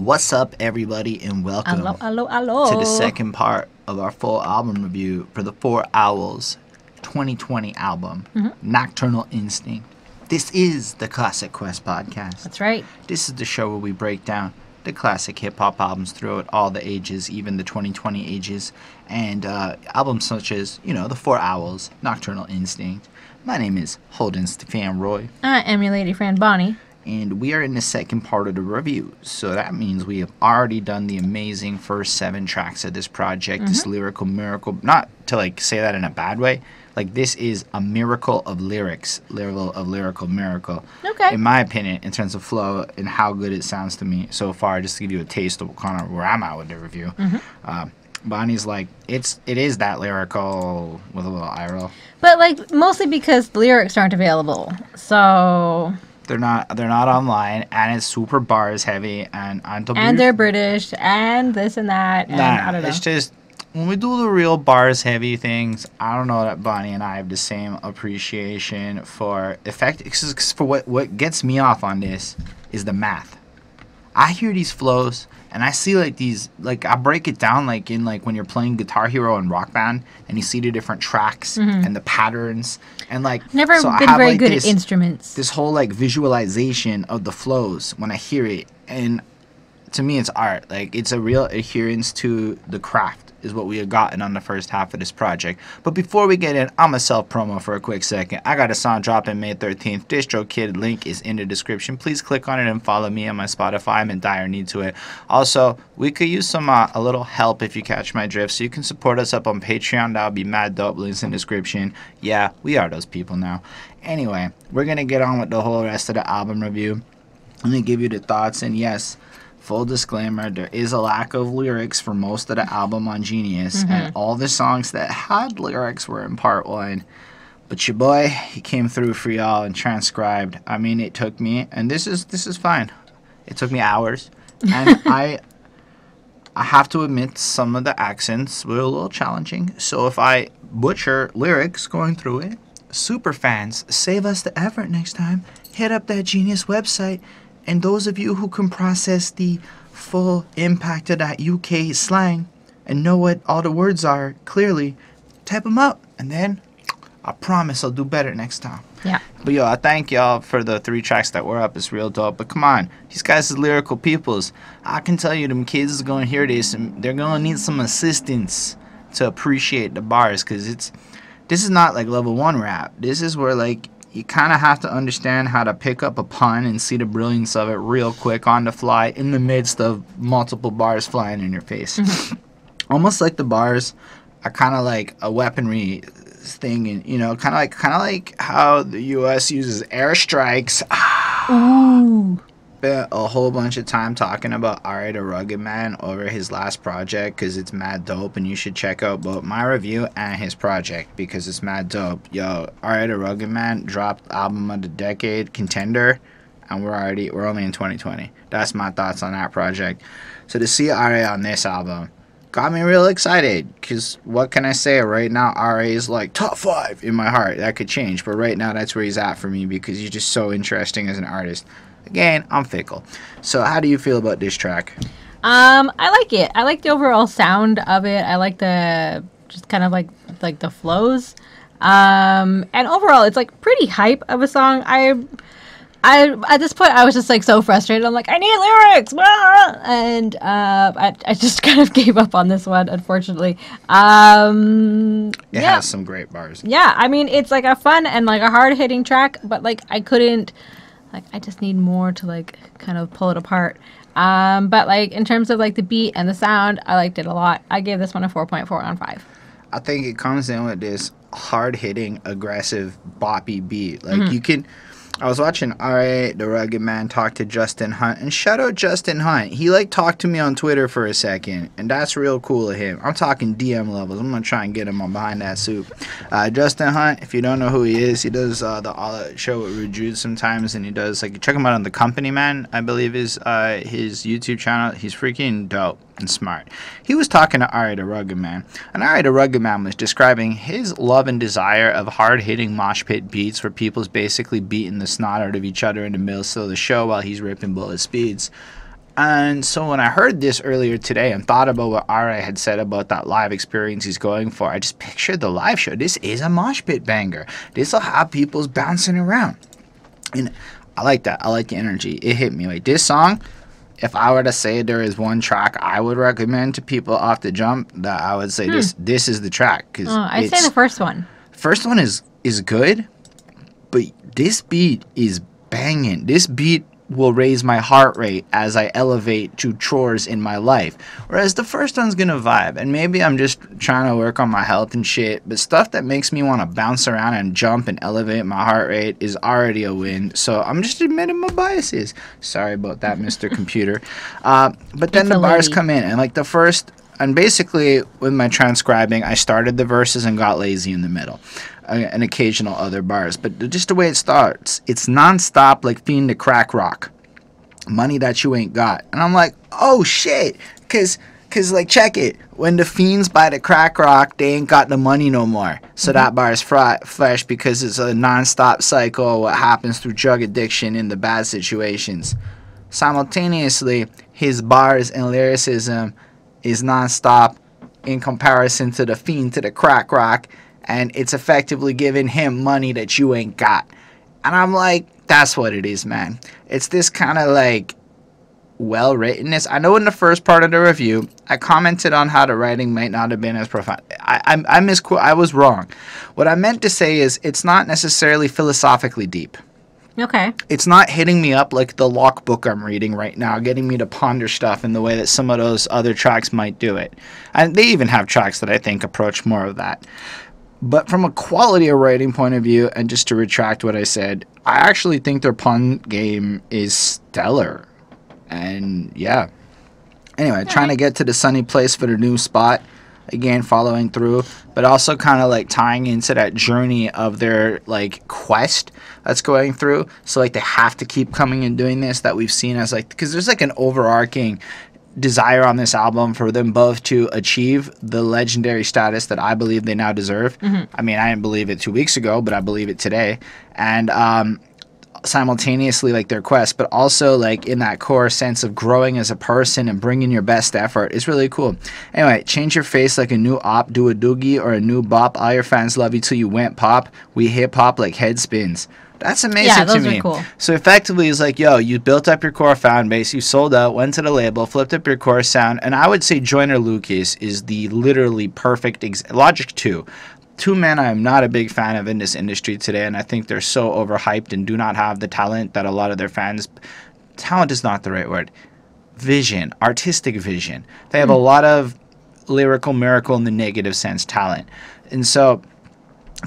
What's up, everybody, and welcome hello. to the second part of our full album review for the 4 Owls 2020 album, Nocturnal Instinct. This is the Classic Quest podcast. That's right. This is the show where we break down the classic hip-hop albums throughout all the ages, even the 2020 ages, and albums such as, the 4 Owls, Nocturnal Instinct. My name is Holden Stephan Roy. I am your lady friend Bonnie. And we are in the second part of the review. So that means we have already done the amazing first 7 tracks of this project, this lyrical miracle. Not to say that in a bad way. This is a miracle of lyrics, level of lyrical miracle. Okay. In my opinion, in terms of flow and how good it sounds to me so far, just to give you a taste of kind of where I'm at with the review. Bonnie's it is that lyrical with a little eye roll. But mostly because the lyrics aren't available. So They're not online, and it's super bars heavy, and they're British, and this and that, and I don't know. It's just, when we do the real bars heavy things, I don't know that Bonnie and I have the same appreciation for effect. For what gets me off on this is the math. I hear these flows, and I see these, I break it down in when you're playing Guitar Hero and Rock Band, and you see the different tracks and the patterns, and never been very good at instruments. This whole visualization of the flows when I hear it, and to me it's art. It's a real adherence to the craft is what we have gotten on the first half of this project. But before we get in, I'm a self-promo for a quick second. I got a song dropping May 13th. DistroKid link is in the description. Please click on it and follow me on my Spotify. I'm in dire need to it. Also, we could use some a little help if you catch my drift. So you can support us up on Patreon. That would be mad dope. Links in the description. Yeah, we are those people now. Anyway, we're going to get on with the whole rest of the album review. Let me give you the thoughts. And yes, full disclaimer, there is a lack of lyrics for most of the album on Genius, and all the songs that had lyrics were in part 1. But your boy, he came through for y'all and transcribed. I mean, it took me, and this is fine. It took me hours, and I have to admit some of the accents were a little challenging. So if I butcher lyrics going through it, super fans, save us the effort next time. Hit up that Genius website. And those of you who can process the full impact of that UK slang and know what all the words are clearly, type them up. And then I promise I'll do better next time. Yeah. But I thank y'all for the 3 tracks that were up. It's real dope. But come on, these guys are lyrical peoples. I can tell you them kids are going to hear this and they're going to need some assistance to appreciate the bars. Because this is not level 1 rap. This is where you kind of have to understand how to pick up a pun and see the brilliance of it real quick on the fly in the midst of multiple bars flying in your face. Almost like the bars are kind of like a weaponry thing, and kind of like how the U.S. uses airstrikes. Ooh. Spent a whole bunch of time talking about R.A. the Rugged Man over his last project because it's mad dope, and you should check out both my review and his project because it's mad dope. Yo, R.A. the Rugged Man dropped album of the decade contender, and we're only in 2020. That's my thoughts on that project. So to see R.A. on this album got me real excited because what can I say? Right now, R.A. is top 5 in my heart. That could change, but right now that's where he's at for me because he's just so interesting as an artist. Again, I'm fickle. So how do you feel about this track? I like it. I like the overall sound of it. I like the just kind of like the flows. And overall it's pretty hype of a song. I at this point I was just so frustrated. I'm I need lyrics. And I just kind of gave up on this one, unfortunately. It has some great bars. Yeah, I mean it's a fun and a hard-hitting track, but I couldn't I just need more to kind of pull it apart. But in terms of the beat and the sound, I liked it a lot. I gave this one a 4.4 on 5. I think it comes in with this hard-hitting, aggressive, boppy beat. You can. I was watching R.A. the Rugged Man talk to Justin Hunt, and shout out Justin Hunt. He talked to me on Twitter for a second, and that's real cool of him. I'm talking DM levels. I'm gonna try and get him on behind that soup. Justin Hunt, if you don't know who he is, he does the All Out show with Rude Jude sometimes, and he does check him out on The Company Man, I believe is his YouTube channel. He's freaking dope and smart. He was talking to R.A. the Rugged Man, and R.A. the Rugged Man was describing his love and desire of hard-hitting mosh pit beats where people's basically beating the snot out of each other in the middle of the show while he's ripping bullet speeds. And so when I heard this earlier today and thought about what Ara had said about that live experience he's going for, I just pictured the live show. This is a mosh pit banger. This will have people's bouncing around. And I like that. I like the energy. It hit me. Like, this song, if I were to say there is one track I would recommend to people off the jump, that I would say this is the track. Cause I'd say the first one. First one is good, but this beat is banging. This beat will raise my heart rate as I elevate to chores in my life. Whereas the first one's gonna vibe, and maybe I'm just trying to work on my health and shit, but stuff that makes me want to bounce around and jump and elevate my heart rate is already a win. So I'm just admitting my biases. Sorry about that, Mr. Computer. But then the bars come in, and like the first, and basically with my transcribing, I started the verses and got lazy in the middle. And occasional other bars, but just the way it starts, it's non-stop, like Fiend to Crack Rock, money that you ain't got. And I'm like, oh shit, cause like, check it, when the fiends buy the crack rock, they ain't got the money no more. So that bar is fresh because it's a non-stop cycle of what happens through drug addiction in the bad situations. Simultaneously, his bars and lyricism is non-stop in comparison to the fiend to the crack rock, and it's effectively giving him money that you ain't got. And I'm like, that's what it is, man. It's this kind of like well-writtenness. I know in the first part of the review, I commented on how the writing might not have been as profound. I was wrong. What I meant to say is it's not necessarily philosophically deep. Okay. It's not hitting me up like the Locke book I'm reading right now, getting me to ponder stuff in the way that some of those other tracks might do it. And they even have tracks that I think approach more of that. But from a quality of writing point of view, and just to retract what I said, I actually think their pun game is stellar. And yeah. Anyway, trying to get to the sunny place for the new spot. Again, following through, but also kind of like tying into that journey of their like quest that's going through. So like they have to keep coming and doing this, that we've seen as like, because there's like an overarching desire on this album for them both to achieve the legendary status that I believe they now deserve. I mean, I didn't believe it 2 weeks ago, but I believe it today. And simultaneously like their quest, but also like in that core sense of growing as a person and bringing your best effort is really cool. Anyway, change your face like a new op, do a doogie or a new bop. All your fans love you till you went pop. We hip hop like head spins. That's amazing to me. Cool. So effectively, it's like, yo, you built up your core fan base, you sold out, went to the label, flipped up your core sound, and I would say Joyner Lucas is the literally perfect Logic 2. Two men I am not a big fan of in this industry today, and I think they're so overhyped and do not have the talent that a lot of their fans... Talent is not the right word. Vision. Artistic vision. They have a lot of lyrical miracle in the negative sense talent. And so...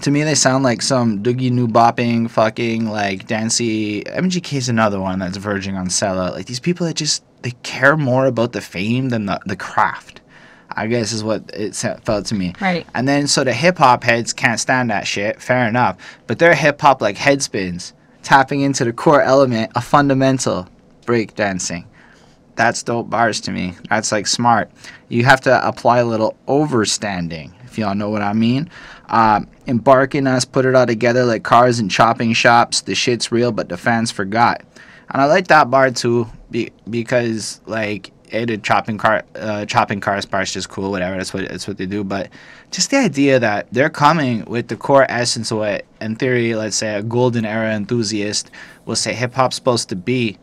to me, they sound like some Doogie New Bopping, fucking, like, dancey... MGK's another one that's verging on sellout. Like, these people that just... they care more about the fame than the craft, I guess is what it felt to me. Right. And then, so the hip-hop heads can't stand that shit. Fair enough. But they're hip-hop like head spins, tapping into the core element of fundamental break dancing. That's dope bars to me. That's, like, smart. You have to apply a little overstanding, if y'all know what I mean. Embarking us, put it all together like cars and chopping shops. The shit's real, but the fans forgot. And I like that bar too, because like the chopping cars bar is just cool. Whatever, that's what they do. But just the idea that they're coming with the core essence of what, in theory, let's say a golden era enthusiast will say hip hop's supposed to be.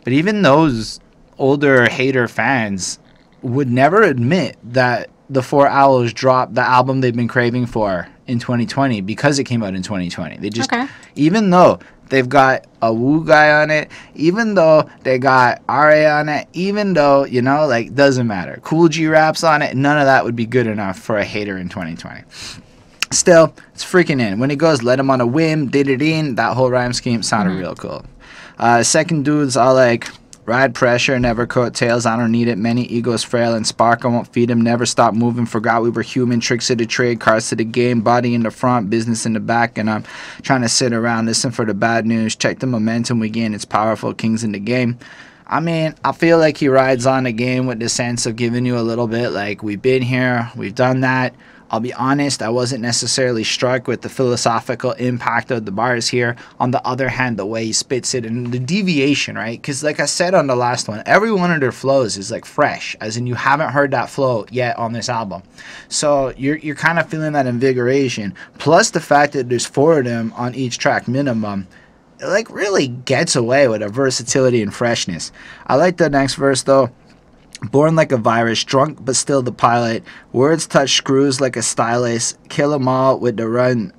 But even those older hater fans would never admit that the Four Owls dropped the album they've been craving for in 2020 because it came out in 2020. They just, even though they've got a Wu guy on it, even though they got RA on it, even though, you know, like, doesn't matter. Cool G raps on it, none of that would be good enough for a hater in 2020. Still, it's freaking in. When it goes, let him on a whim, did it in, that whole rhyme scheme sounded real cool. Second dudes are like, ride pressure, never coattails, I don't need it. Many egos frail and spark, I won't feed him. Never stop moving, forgot we were human. Tricks of the trade, cards to the game. Body in the front, business in the back. And I'm trying to sit around, listen for the bad news. Check the momentum we gain, it's powerful. Kings in the game. I mean, I feel like he rides on the game with the sense of giving you a little bit like, we've been here, we've done that. I'll be honest, I wasn't necessarily struck with the philosophical impact of the bars here. On the other hand, the way he spits it and the deviation, right? Because like I said on the last one, every one of their flows is like fresh, as in you haven't heard that flow yet on this album. So you're kind of feeling that invigoration. Plus the fact that there's 4 of them on each track minimum, it like really gets away with a versatility and freshness. I like the next verse though. Born like a virus, drunk but still the pilot. Words touch screws like a stylus. Kill 'em all with the run.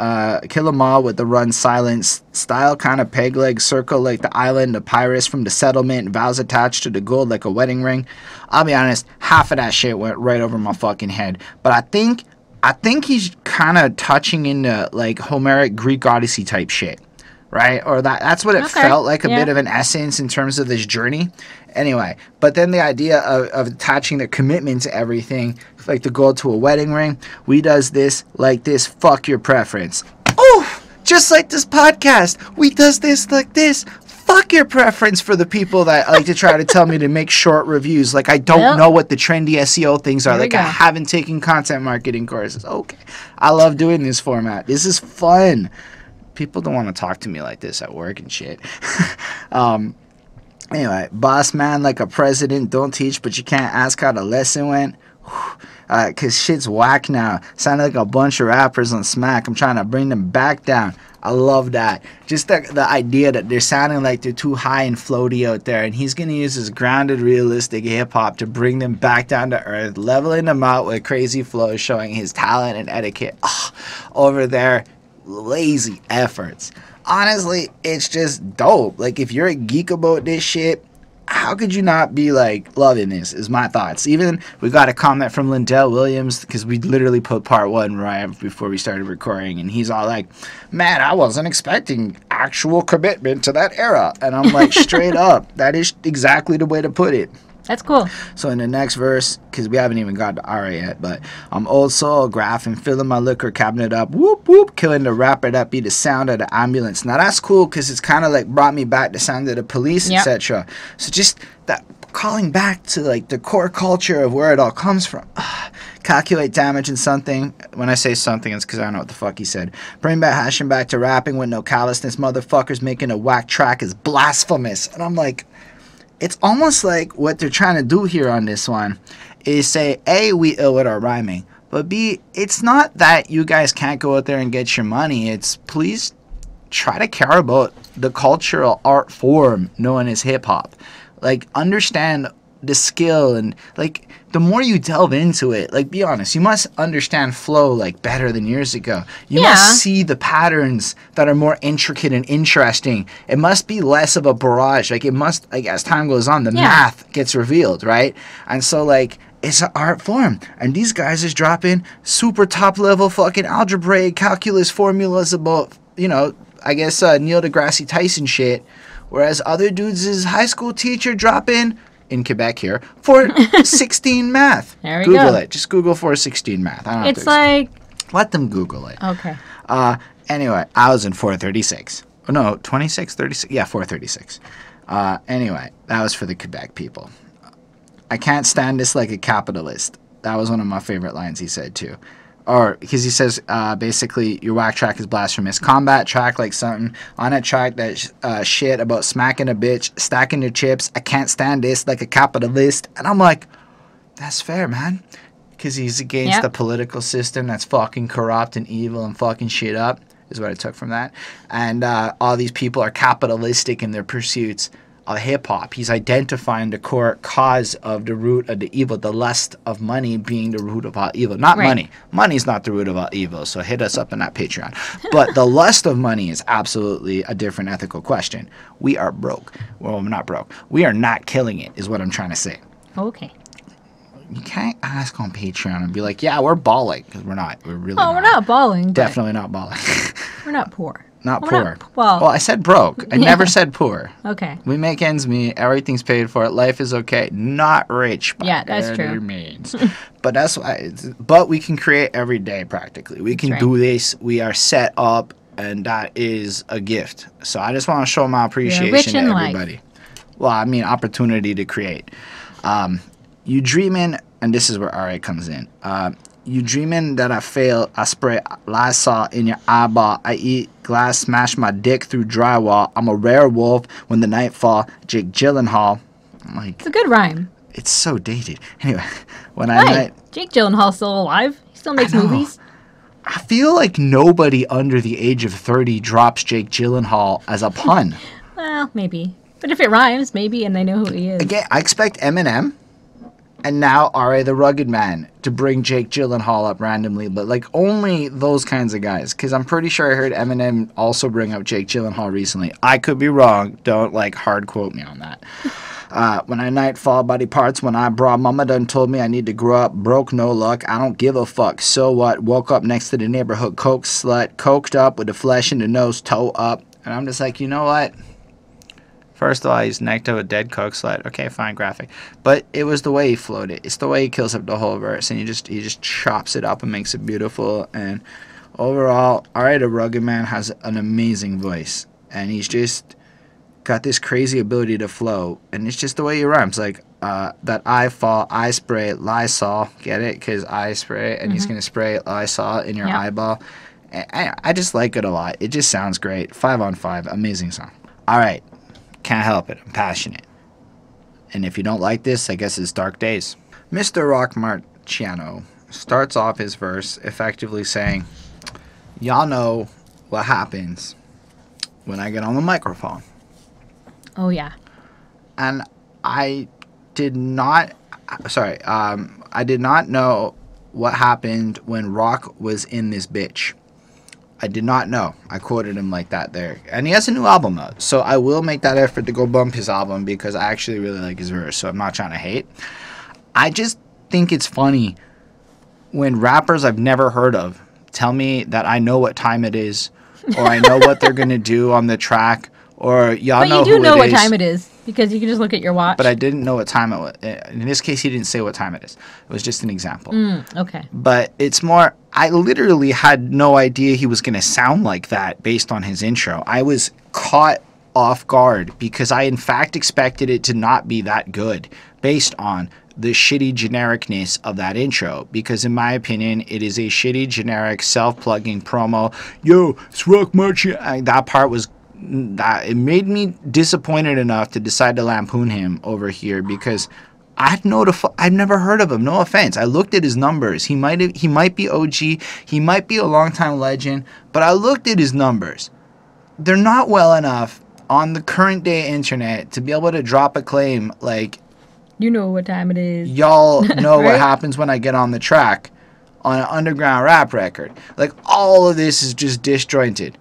Kill 'em all with the run. Silence. Style kind of peg leg circle like the island. The pirates from the settlement. Vows attached to the gold like a wedding ring. I'll be honest, half of that shit went right over my fucking head. But I think he's kind of touching into like Homeric Greek Odyssey type shit. Right? Or that's what it felt like, a bit of an essence in terms of this journey. Anyway, but then the idea of attaching the commitment to everything, like the gold to a wedding ring, we does this like this, fuck your preference. Oh, just like this podcast, we does this like this, fuck your preference, for the people that like to try to tell me to make short reviews. Like I don't know what the trendy SEO things are. Like I haven't taken content marketing courses. Okay, I love doing this format. This is fun. People don't want to talk to me like this at work and shit. Anyway, boss man like a president. Don't teach, but you can't ask how the lesson went. Cause shit's whack now. Sounded like a bunch of rappers on Smack. I'm trying to bring them back down. I love that. Just the idea that they're sounding like they're too high and floaty out there, and he's gonna use his grounded, realistic hip hop to bring them back down to earth, leveling them out with crazy flows, showing his talent and etiquette. Over there, lazy efforts. Honestly, it's just dope. Like, if you're a geek about this shit, how could you not be like loving this, is my thoughts. Even we got a comment from Lindell Williams, because we literally put part 1 right before we started recording, and he's all like, man, I wasn't expecting actual commitment to that era. And I'm like, straight up, that is exactly the way to put it. That's cool. So in the next verse, because we haven't even got to Ara yet, but I'm old soul, graphing, filling my liquor cabinet up, whoop, whoop, killing the rapper, that be the sound of the ambulance. Now that's cool, because it's kind of like brought me back the sound of the police, etc. So just that calling back to like the core culture of where it all comes from. Calculate damage in something. When I say something, it's because I don't know what the fuck he said. Bring back hashing back to rapping with no callousness. Motherfuckers making a whack track is blasphemous. And I'm like, it's almost like what they're trying to do here on this one is say, A, we ill with our rhyming, but B, it's not that you guys can't go out there and get your money. It's please try to care about the cultural art form known as hip-hop. Like, understand the skill, and like the more you delve into it, like, be honest, you must understand flow like better than years ago. You must see the patterns that are more intricate and interesting. It must be less of a barrage. Like, it must, like, as time goes on, the math gets revealed, right? And so like, it's an art form, and these guys is dropping super top level fucking algebraic calculus formulas about, you know, I guess Neil deGrasse Tyson shit, whereas other dudes is high school teacher dropping in Quebec here for 16 math. There we Google go. it. Just Google 416 math. I don't know. It's like, let them Google it. okay. Anyway, I was in 436. Oh, no, 26, 36. Yeah, 436. Anyway, that was for the Quebec people. I can't stand this like a capitalist. That was one of my favorite lines he said too. Or because he says basically your whack track is blasphemous. Combat track like something on a track that shit about smacking a bitch, stacking your chips. I can't stand this like a capitalist. And I'm like, that's fair, man. Because he's against the political system that's fucking corrupt and evil and fucking shit up, is what I took from that. And all these people are capitalistic in their pursuits of hip-hop. He's identifying the core cause of the root of the evil, the lust of money being the root of all evil. Not money. Money's not the root of all evil, so hit us up on that Patreon. But the lust of money is absolutely a different ethical question. We are broke. Well, I'm not broke. We are not killing it, is what I'm trying to say. Okay. You can't ask on Patreon and be like, yeah, we're balling. Because we're not. We're really not. We're not balling. Definitely not balling. We're not poor. Not We're poor. Well, I said broke. I never said poor. Okay. We make ends meet. Everything's paid for. Life is okay. Not rich by that's any true. means. But that's why. But we can create every day practically. We can do this. We are set up, and that is a gift. So I just want to show my appreciation to everybody. Life. Well, I mean, opportunity to create. You dreaming, and this is where RA comes in. You dreaming that I fail? I spray Lysol in your eyeball. I eat glass, smash my dick through drywall. I'm a rare wolf when the night fall. Jake Gyllenhaal. I'm like, It's a good rhyme. it's so dated. Anyway, when Why? Jake Gyllenhaal's still alive. He still makes I know. movies. I feel like nobody under the age of 30 drops Jake Gyllenhaal as a pun. Well, maybe. But if it rhymes, maybe, and they know who he is. Again, I expect Eminem and now R.A. the Rugged Man to bring Jake Gyllenhaal up randomly, but like only those kinds of guys. Because I'm pretty sure I heard Eminem also bring up Jake Gyllenhaal recently. I could be wrong. Don't like hard quote me on that. When I nightfall body parts, when I brought mama done told me I need to grow up, broke no luck, I don't give a fuck, so what, woke up next to the neighborhood coke slut, coked up with the flesh in the nose, toe up, and I'm just like, you know what? First of all, he's necked to a dead coke slut. Okay, fine, graphic. But it was the way he flowed it. It's the way he kills up the whole verse, and he just chops it up and makes it beautiful, and overall, alright, the Rugged Man has an amazing voice, and he's just got this crazy ability to flow, and it's just the way he rhymes, like that I fall, I spray Lysol, get it? Because I spray, and he's gonna spray Lysol in your eyeball. I just like it a lot. It just sounds great. 5 on 5, amazing song. All right, can't help it. I'm passionate, and if you don't like this, I guess it's dark days. Mr. Rock Marciano starts off his verse effectively saying, "Y'all know what happens when I get on the microphone." Oh, yeah. And I did not know what happened when Rock was in this bitch. I did not know. I quoted him like that there. And he has a new album out, so I will make that effort to go bump his album because I actually really like his verse, so I'm not trying to hate. I just think it's funny when rappers I've never heard of tell me that I know what time it is, or I know what they're going to do on the track, or y'all know who it is. But you do know what time it is because you can just look at your watch. But I didn't know what time it was. In this case, he didn't say what time it is. It was just an example. Okay. But it's more, I literally had no idea he was going to sound like that based on his intro. I was caught off guard because I, in fact, expected it to not be that good based on the shitty genericness of that intro, because in my opinion it is a shitty generic self-plugging promo. Yo, it's Rock Marciano. That part was that it made me disappointed enough to decide to lampoon him over here because I'd never heard of him. No offense. I looked at his numbers. He might be OG. He might be a longtime legend. But I looked at his numbers. They're not well enough on the current day internet to be able to drop a claim like, you know what time it is. Y'all know Right? what happens when I get on the track on an underground rap record. Like, all of this is just disjointed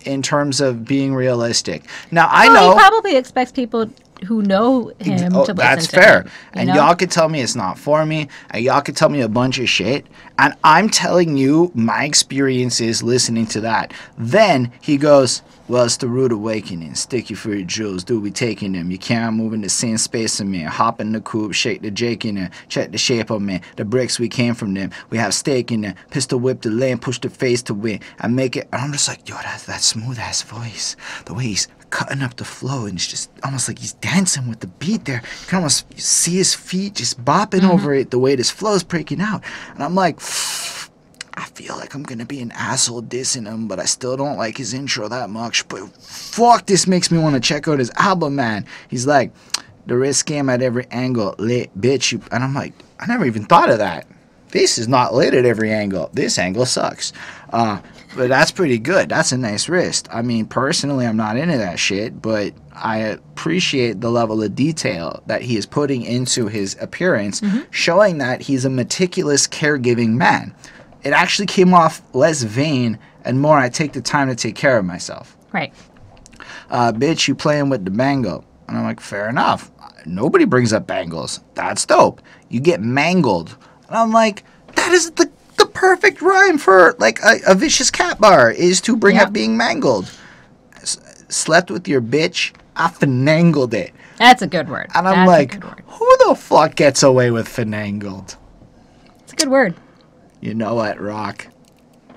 in terms of being realistic. Now, I know He probably expects people who know him to listen that's to fair. him. And y'all could tell me it's not for me, and y'all could tell me a bunch of shit, and I'm telling you my experiences listening to that. Then he goes, well, it's the rude awakening. Stick you for your jewels. Do we taking them? You can't move in the same space as me. Hop in the coupe, shake the Jake in there. Check the shape of me. The bricks we came from them. We have steak in there. Pistol whip the lane, push the face to win. I make it. And I'm just like, yo, that smooth ass voice. The way he's cutting up the flow, and it's just almost like he's dancing with the beat there. You can almost see his feet just bopping over it, the way this flow's breaking out. And I'm like, I feel like I'm gonna be an asshole dissing him, but I still don't like his intro that much. But fuck, this makes me want to check out his album, man. He's like, the wrist scam at every angle, lit, bitch. And I'm like, I never even thought of that. This is not lit at every angle. This angle sucks. But that's pretty good. That's a nice wrist. I mean, personally, I'm not into that shit, but I appreciate the level of detail that he is putting into his appearance, showing that he's a meticulous, caregiving man. It actually came off less vain and more, I take the time to take care of myself. Right. Bitch, you playing with the bangle. And I'm like, fair enough. Nobody brings up bangles. That's dope. You get mangled. And I'm like, that is the perfect rhyme for like a vicious cat bar, is to bring up being mangled. Slept with your bitch, I finangled it. That's a good word. And I'm like, who the fuck gets away with finangled? It's a good word. You know what, Rock?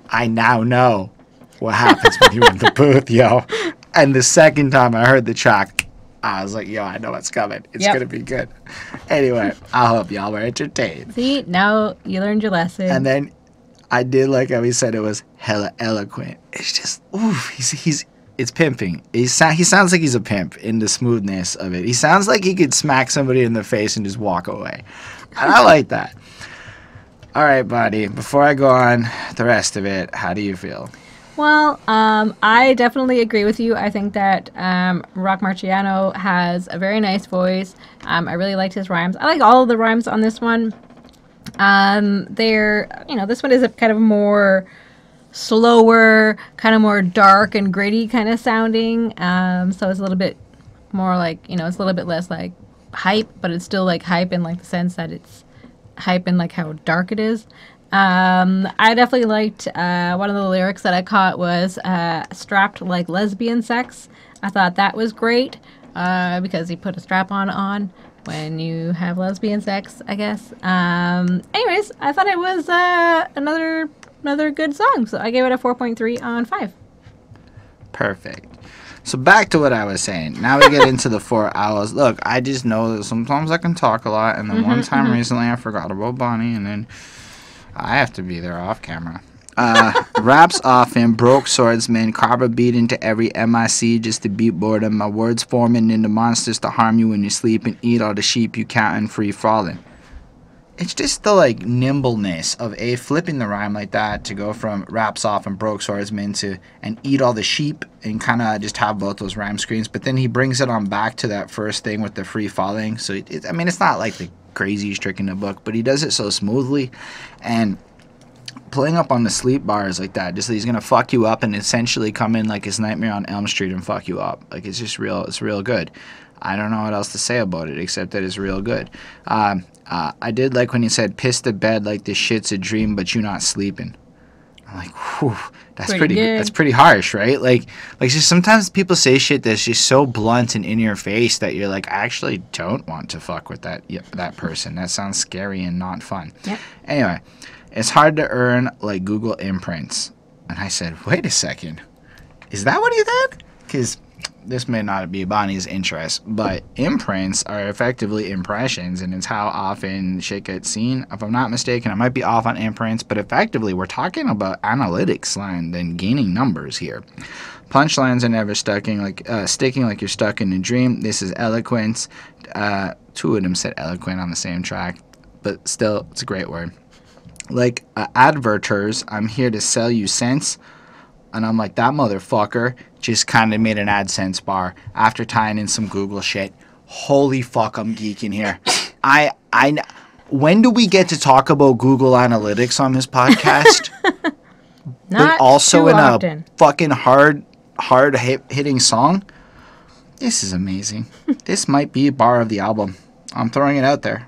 I now know what happens when you're in the booth, yo. And the second time I heard the track, I was like, yo, I know what's coming. It's going to be good. Anyway, I hope y'all were entertained. See, now you learned your lesson. And then I did like how he said it was hella eloquent. It's just, oof, it's pimping. He sounds like he's a pimp in the smoothness of it. He sounds like he could smack somebody in the face and just walk away. And I like that. All right, buddy, before I go on the rest of it, how do you feel? Well, I definitely agree with you. I think that Rock Marciano has a very nice voice. I really liked his rhymes. I like all of the rhymes on this one. This one is a kind of more slower, kind of more dark and gritty kind of sounding. So it's a little bit more like, it's a little bit less like hype, but it's still like hype in like the sense that it's hype in like how dark it is. I definitely liked one of the lyrics that I caught was strapped like lesbian sex. I thought that was great because he put a strap on when you have lesbian sex, I guess. Anyways, I thought it was another good song, so I gave it a 4.3 on 5. Perfect. So back to what I was saying. Now we get into the 4 hours. Look, I just know that sometimes I can talk a lot, and then one time recently I forgot about Bonnie, and then I have to be there off camera. Raps off in broke swordsman, carve a beat into every MIC just to beat boredom. My words forming into monsters to harm you when you sleep and eat all the sheep you counting free falling. It's just the like nimbleness of flipping the rhyme like that to go from raps off and broke swordsman to and eat all the sheep and kind of just have both those rhyme screens. But then he brings it on back to that first thing with the free falling. So it's not like the craziest trick in the book, but he does it so smoothly. And playing up on the sleep bars like that, just that he's gonna fuck you up and essentially come in like his Nightmare on Elm Street and fuck you up. Like it's real good. I don't know what else to say about it except that it's real good. I did like when he said piss the bed like this shit's a dream but you not sleeping. I'm like, whew, that's pretty harsh, right? Like just sometimes people say shit that's just so blunt and in your face that you're like, I actually don't want to fuck with that person. That sounds scary and not fun. Yep. Anyway, it's hard to earn like Google imprints. And I said, wait a second. Is that what he did? Because this may not be Bonnie's interest, but imprints are effectively impressions, and it's how often shit gets seen. If I'm not mistaken, I might be off on imprints, but effectively we're talking about analytics line than gaining numbers here. Punchlines are never sticking like you're stuck in a dream. This is eloquence. Two of them said eloquent on the same track, but still, it's a great word. Like adverters, I'm here to sell you sense. And I'm like, that motherfucker just kind of made an AdSense bar after tying in some Google shit. Holy fuck, I'm geeking here. When do we get to talk about Google Analytics on this podcast? Not but also too in often. A fucking hard hitting song? This is amazing. This might be a bar of the album. I'm throwing it out there.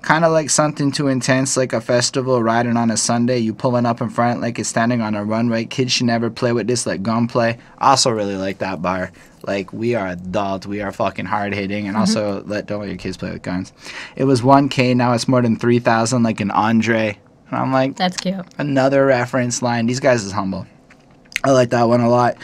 Kind of like something too intense, like a festival riding on a Sunday. You pulling up in front like it's standing on a runway. Kids should never play with this like gunplay. Also really like that bar. Like, we are adult, we are fucking hard hitting, and also don't let your kids play with guns. It was 1K, now it's more than 3,000, like an Andre. And I'm like, that's cute. Another reference line. These guys is humble. I like that one a lot.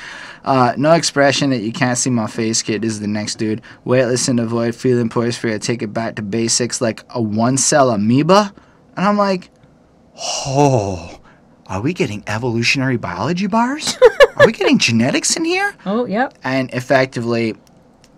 No expression that you can't see my face, kid. This is the next dude. Weightless in the void, feeling poised for you. Take it back to basics like a one-cell amoeba. And I'm like, oh, are we getting evolutionary biology bars? Are we getting genetics in here? Oh, yep. And effectively,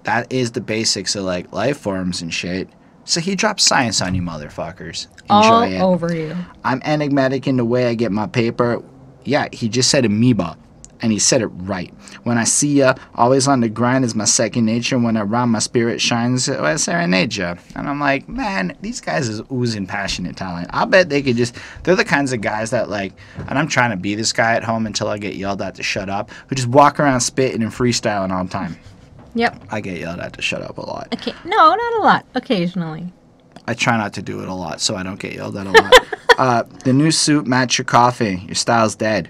that is the basics of like life forms and shit. So he drops science on you motherfuckers. Enjoy it. All over you. I'm enigmatic in the way I get my paper. Yeah, he just said amoeba. And he said it right. When I see ya, always on the grind is my second nature. When I rhyme, my spirit shines. I serenade ya. And I'm like, man, these guys is oozing passionate talent. I bet they could they're the kinds of guys that like, and I'm trying to be this guy at home until I get yelled at to shut up, who just walk around spitting and freestyling all the time. Yep. I get yelled at to shut up a lot. Okay. No, not a lot. Occasionally. I try not to do it a lot so I don't get yelled at a lot. The new suit match your coffee. Your style's dead.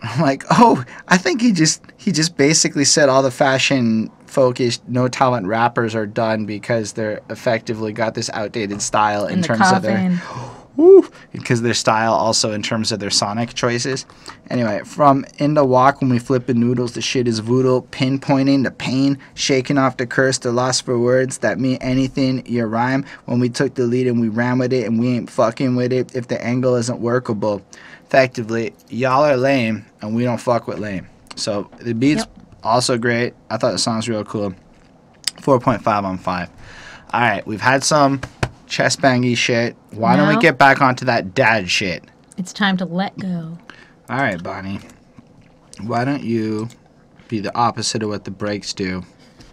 I'm like, oh, I think he just basically said all the fashion-focused, no-talent rappers are done because they're effectively got this outdated style in terms of their... Woo! Because their style also in terms of their sonic choices. Anyway, from In the Walk, when we flipping noodles, the shit is voodoo, pinpointing the pain, shaking off the curse, the loss for words that mean anything, your rhyme. When we took the lead and we ran with it and we ain't fucking with it if the angle isn't workable. Effectively, y'all are lame and we don't fuck with lame. So the beat's also great. I thought the song's real cool. 4.5 on 5. All right, we've had some chest bangy shit. Why don't we get back onto that dad shit? It's time to let go. All right, Bonnie. Why don't you be the opposite of what the breaks do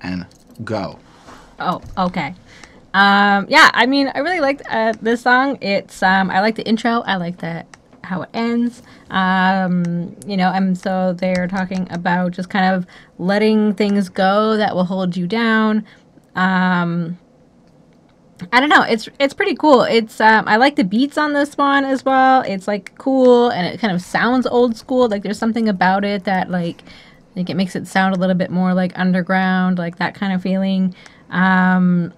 and go? Oh, okay. Yeah, I mean, I really liked this song. It's I like the intro. I like how it ends. And so they're talking about just kind of letting things go that will hold you down. I don't know. It's pretty cool. It's I like the beats on this one as well. It's like cool and it kind of sounds old school. Like there's something about it that like it makes it sound a little bit more like underground, like that kind of feeling. And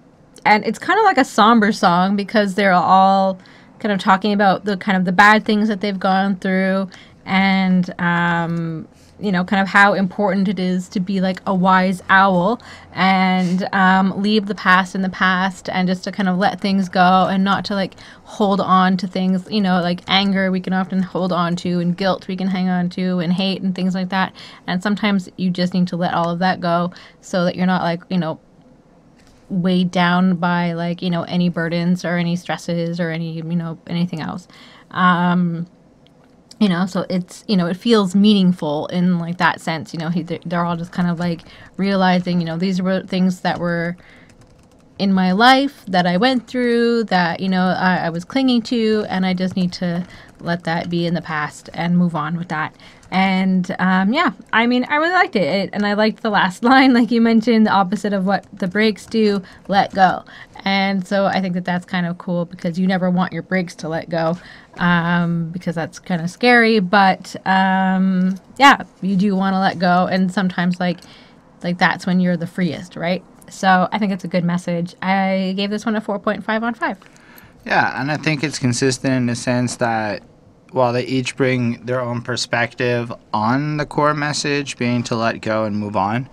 it's kind of like a somber song because they're all kind of talking about the kind of the bad things that they've gone through and kind of how important it is to be like a wise owl and leave the past in the past and just to kind of let things go and not to like hold on to things, like anger we can often hold on to and guilt we can hang on to and hate and things like that. And sometimes you just need to let all of that go so that you're not like, weighed down by like, any burdens or any stresses or any, anything else. So it's, it feels meaningful in like that sense, they're all just kind of like realizing, these were things that were in my life that I went through that, I was clinging to, and I just need to let that be in the past and move on with that. And I really liked it. And I liked the last line, like you mentioned, the opposite of what the breaks do, let go. And so I think that that's kind of cool because you never want your breaks to let go because that's kind of scary. But you do want to let go. And sometimes like that's when you're the freest, right? So I think it's a good message. I gave this one a 4.5 on 5. Yeah, and I think it's consistent in the sense that while they each bring their own perspective on the core message, being to let go and move on,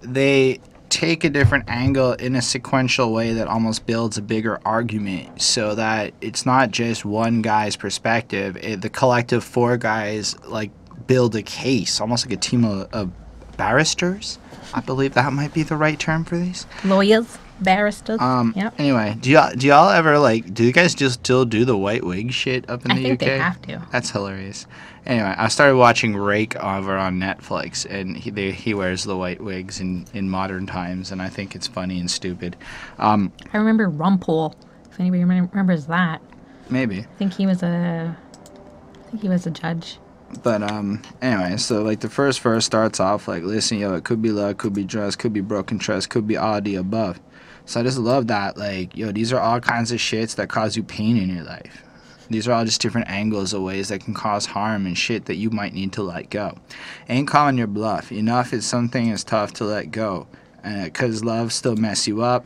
they take a different angle in a sequential way that almost builds a bigger argument so that it's not just one guy's perspective. The collective four guys like build a case, almost like a team of barristers. I believe that might be the right term for these. Lawyers, barristers. Anyway, do y'all ever do you guys just still do the white wig shit up in the UK? I think they have to. That's hilarious. Anyway, I started watching Rake over on Netflix, and he wears the white wigs in modern times, and I think it's funny and stupid. I remember Rumpole, if anybody remembers that. Maybe. I think he was a judge. But anyway, so like the first verse starts off like, listen, yo, it could be love, could be drugs, could be broken trust, could be all the above. So I just love that, like, yo, these are all kinds of shits that cause you pain in your life. These are all just different angles of ways that can cause harm and shit that you might need to let go. Ain't calling your bluff. Enough is something is tough to let go. Because love still mess you up.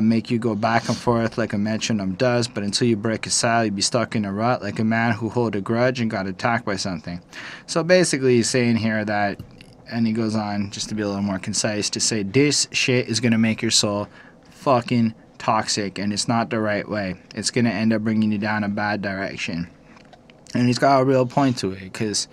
Make you go back and forth like a metronome does, but until you break a saddle, you be stuck in a rut like a man who hold a grudge and got attacked by something. So basically he's saying here that, and he goes on, just to be a little more concise, to say this shit is going to make your soul fucking toxic, and it's not the right way. It's going to end up bringing you down a bad direction. And he's got a real point to it, because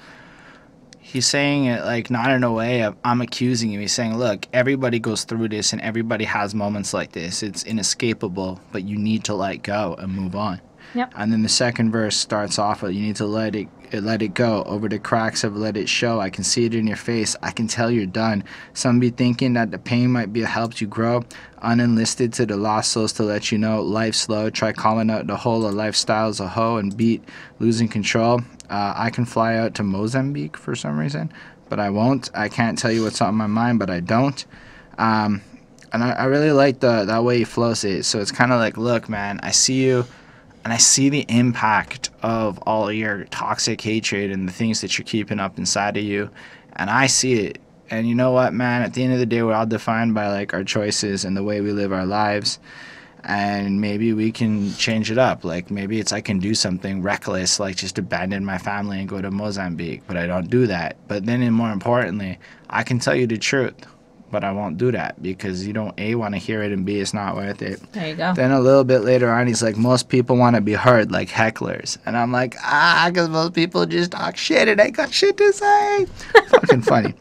he's saying it like not in a way of I'm accusing you. He's saying, look, everybody goes through this and everybody has moments like this. It's inescapable, but you need to let go and move on. Yep. And then the second verse starts off with, you need to let it go. Over the cracks have let it show. I can see it in your face. I can tell you're done. Some be thinking that the pain might be a help you grow. Unenlisted to the lost souls to let you know life's slow. Try calling out the whole of lifestyle's a hoe and beat losing control. I can fly out to Mozambique for some reason, but I won't. I can't tell you what's on my mind, but I don't. And I really like that way he flows it. So it's kind of like, look, man, I see you. And I see the impact of all of your toxic hatred and the things that you're keeping up inside of you. And I see it. And you know what, man? At the end of the day, we're all defined by, like, our choices and the way we live our lives. and maybe we can change it up. Like, maybe it's I can do something reckless, like just abandon my family and go to Mozambique, but I don't do that. But then, and more importantly, I can tell you the truth, but I won't do that because you don't A, want to hear it, and B, it's not worth it. There you go. Then a little bit later on, he's like, most people want to be heard like hecklers. And I'm like, because most people just talk shit and ain't got shit to say. Fucking funny.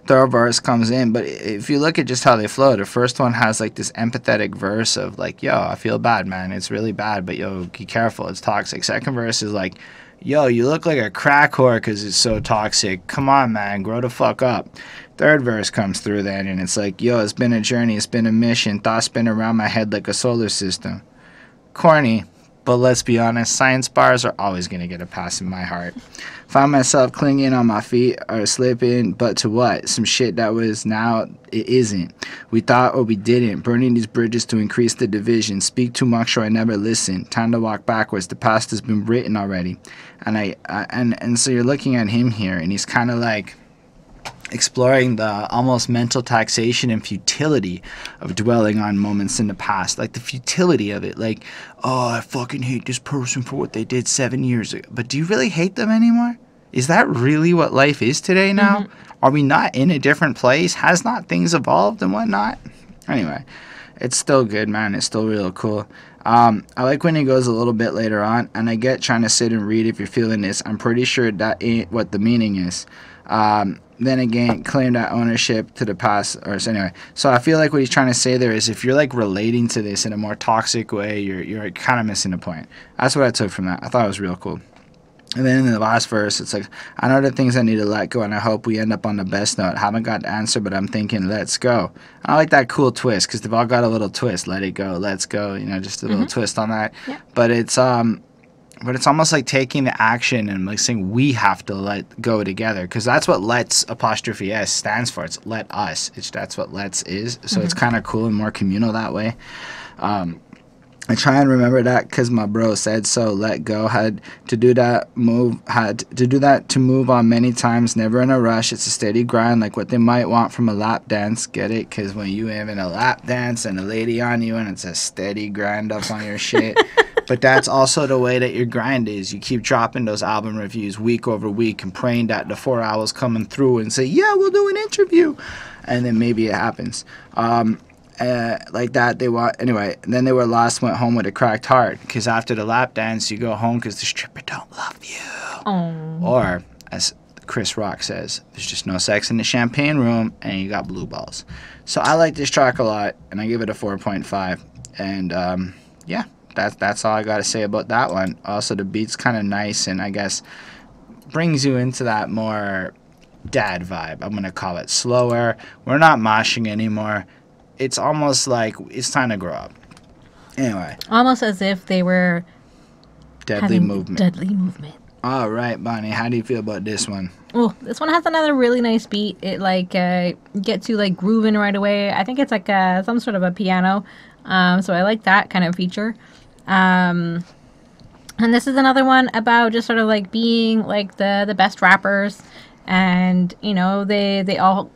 Third verse comes in, but if you look at just how they flow, the first one has like this empathetic verse of like, yo, I feel bad, man, it's really bad, but yo, be careful, it's toxic. Second verse is like, yo, you look like a crack whore because it's so toxic, come on, man, grow the fuck up. Third verse comes through then, and it's like, yo, it's been a journey, it's been a mission, thoughts spin around my head like a solar system. Corny, but let's be honest, science bars are always going to get a pass in my heart. Find myself clinging on my feet or slipping, but to what? Some shit that was now it isn't. We thought or we didn't. Burning these bridges to increase the division. Speak too much or I never listen. Time to walk backwards. The past has been written already. And so you're looking at him here, and he's kind of like exploring the almost mental taxation and futility of dwelling on moments in the past, like the futility of it, like, oh, I fucking hate this person for what they did 7 years ago, but do you really hate them anymore? Is that really what life is today now? Are we not in a different place? Has not things evolved and whatnot? Anyway, it's still good, man. It's still real cool. I like when he goes a little bit later on, and I get trying to sit and read if you're feeling this. I'm pretty sure that ain't what the meaning is. Then again, claim that ownership to the past. So I feel like what he's trying to say there is if you're like relating to this in a more toxic way, you're kind of missing the point. That's what I took from that. I thought it was real cool. And then in the last verse, it's like, I know the things I need to let go, and I hope we end up on the best note. Haven't got the answer, but I'm thinking, let's go. I like that cool twist, because they've all got a little twist. Let it go, let's go, just a little twist on that. Yeah. But it's almost like taking the action and like saying we have to let go together, because that's what let's apostrophe S stands for. It's let us. That's what let's is. So it's kind of cool and more communal that way. I try and remember that because my bro said so. Let go. Had to do that to move on many times. Never in a rush. It's a steady grind, like what they might want from a lap dance. Get it? Because when you have in a lap dance and a lady on you, and it's a steady grind up on your shit. But that's also the way that your grind is. You keep dropping those album reviews week over week and praying that the 4 hours coming through and say, yeah, we'll do an interview, and then maybe it happens. Like that anyway. Then they were lost, went home with a cracked heart, because after the lap dance you go home because the stripper don't love you. Aww. Or as Chris Rock says, there's just no sex in the champagne room and you got blue balls. So I like this track a lot, and I give it a 4.5. And yeah, that's all I gotta say about that one. Also, the beat's kind of nice, and I guess brings you into that more dad vibe. I'm gonna call it slower. We're not moshing anymore. It's almost like it's time to grow up. Anyway. Almost as if they were Deadly movement. Deadly movement. All right, Bonnie. How do you feel about this one? Oh, this one has another really nice beat. It gets you like grooving right away. I think it's like some sort of a piano. So I like that kind of feature. And this is another one about just sort of like being like the best rappers, and they all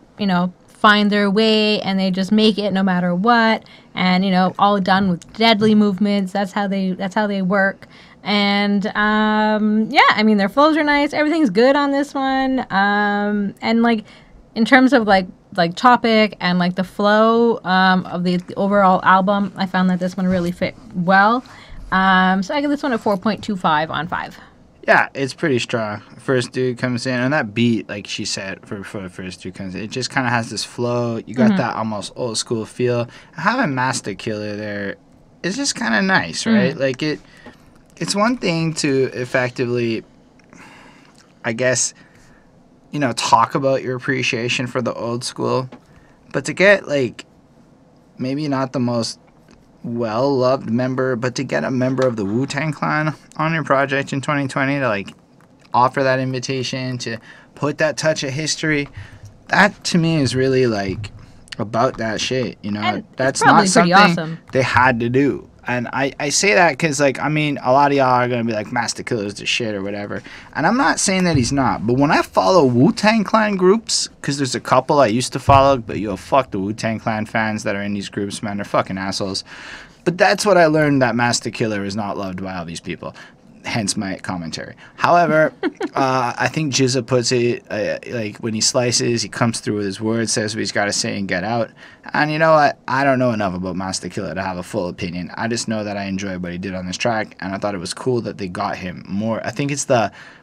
find their way, and they just make it no matter what, and all done with deadly movements. That's how they work. And yeah, I mean, their flows are nice, everything's good on this one. And like in terms of like topic and like the flow of the overall album, I found that this one really fit well. So I give this one a 4.25 on 5. Yeah, it's pretty strong. First dude comes in, and that beat, like she said, for the first dude comes in, it just kind of has this flow. You got that almost old school feel. Having Masta Killa there is just kind of nice, right? Like it's one thing to effectively, I guess, talk about your appreciation for the old school, but to get like maybe not the most well-loved member, but to get a member of the Wu-Tang Clan on your project in 2020 to like offer that invitation, to put that touch of history, that to me is really like about that shit, And that's probably not something awesome. they had to do. And I say that because, like, I mean, a lot of y'all are going to be like, Master Killer's the shit or whatever. And I'm not saying that he's not. But when I follow Wu-Tang Clan groups, because there's a couple I used to follow, but yo, fuck the Wu-Tang Clan fans that are in these groups, man. They're fucking assholes. But that's what I learned, that Master Killer is not loved by all these people. Hence my commentary. However, I think Jizza puts it, like, when he slices, he comes through with his words, says what he's got to say and get out. And you know what? I don't know enough about Master Killer to have a full opinion. I just know that I enjoyed what he did on this track, and I thought it was cool that they got him more. I think it's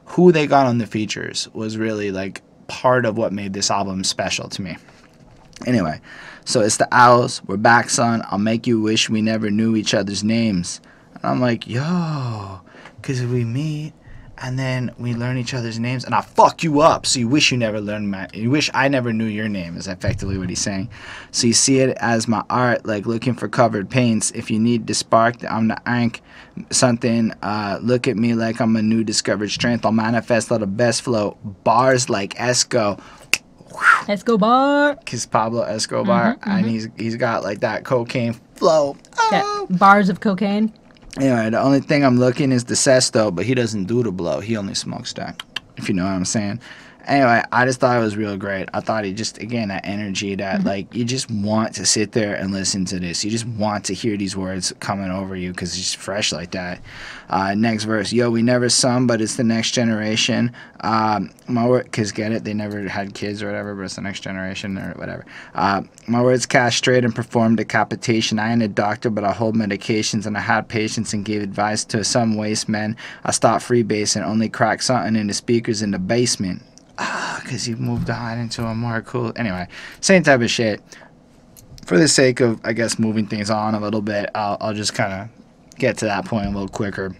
who they got on the features was really, like, part of what made this album special to me. Anyway, so it's the Owls. We're back, son. I'll make you wish we never knew each other's names. And I'm like, yo... Because we meet, and then we learn each other's names, and I fuck you up. So you wish you never learned you wish I never knew your name, is effectively what he's saying. So you see it as my art, like looking for covered paints. If you need to spark, I'm the ank. Something, look at me like I'm a new discovered strength. I'll manifest all the best flow. Bars like Escobar. Because Pablo Escobar, and he's got like that cocaine flow. Oh. Yeah, bars of cocaine. Anyway, the only thing I'm looking is the Sesto, but he doesn't do the blow. He only smokes that, if you know what I'm saying. Anyway, I just thought it was real great. I thought he just, again, that energy that, like, you just want to sit there and listen to this. You just want to hear these words coming over you because it's just fresh like that. Next verse, yo, we never some, but it's the next generation. My word, because get it, they never had kids or whatever, but it's the next generation or whatever. My words castrate and perform decapitation. I ain't a doctor, but I hold medications, and I had patience and gave advice to some waste men. I stopped freebasing, only cracked something in the speakers in the basement. Because he moved on into a more cool... Anyway, same type of shit. For the sake of, I guess, moving things on a little bit, I'll just kind of get to that point a little quicker.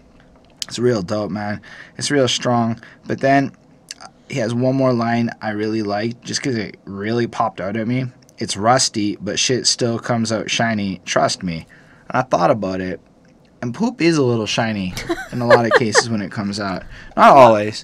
It's real dope, man. It's real strong. But then he has one more line I really liked, just because it really popped out at me. It's rusty, but shit still comes out shiny. Trust me. And I thought about it. And poop is a little shiny in a lot of cases when it comes out. Not always.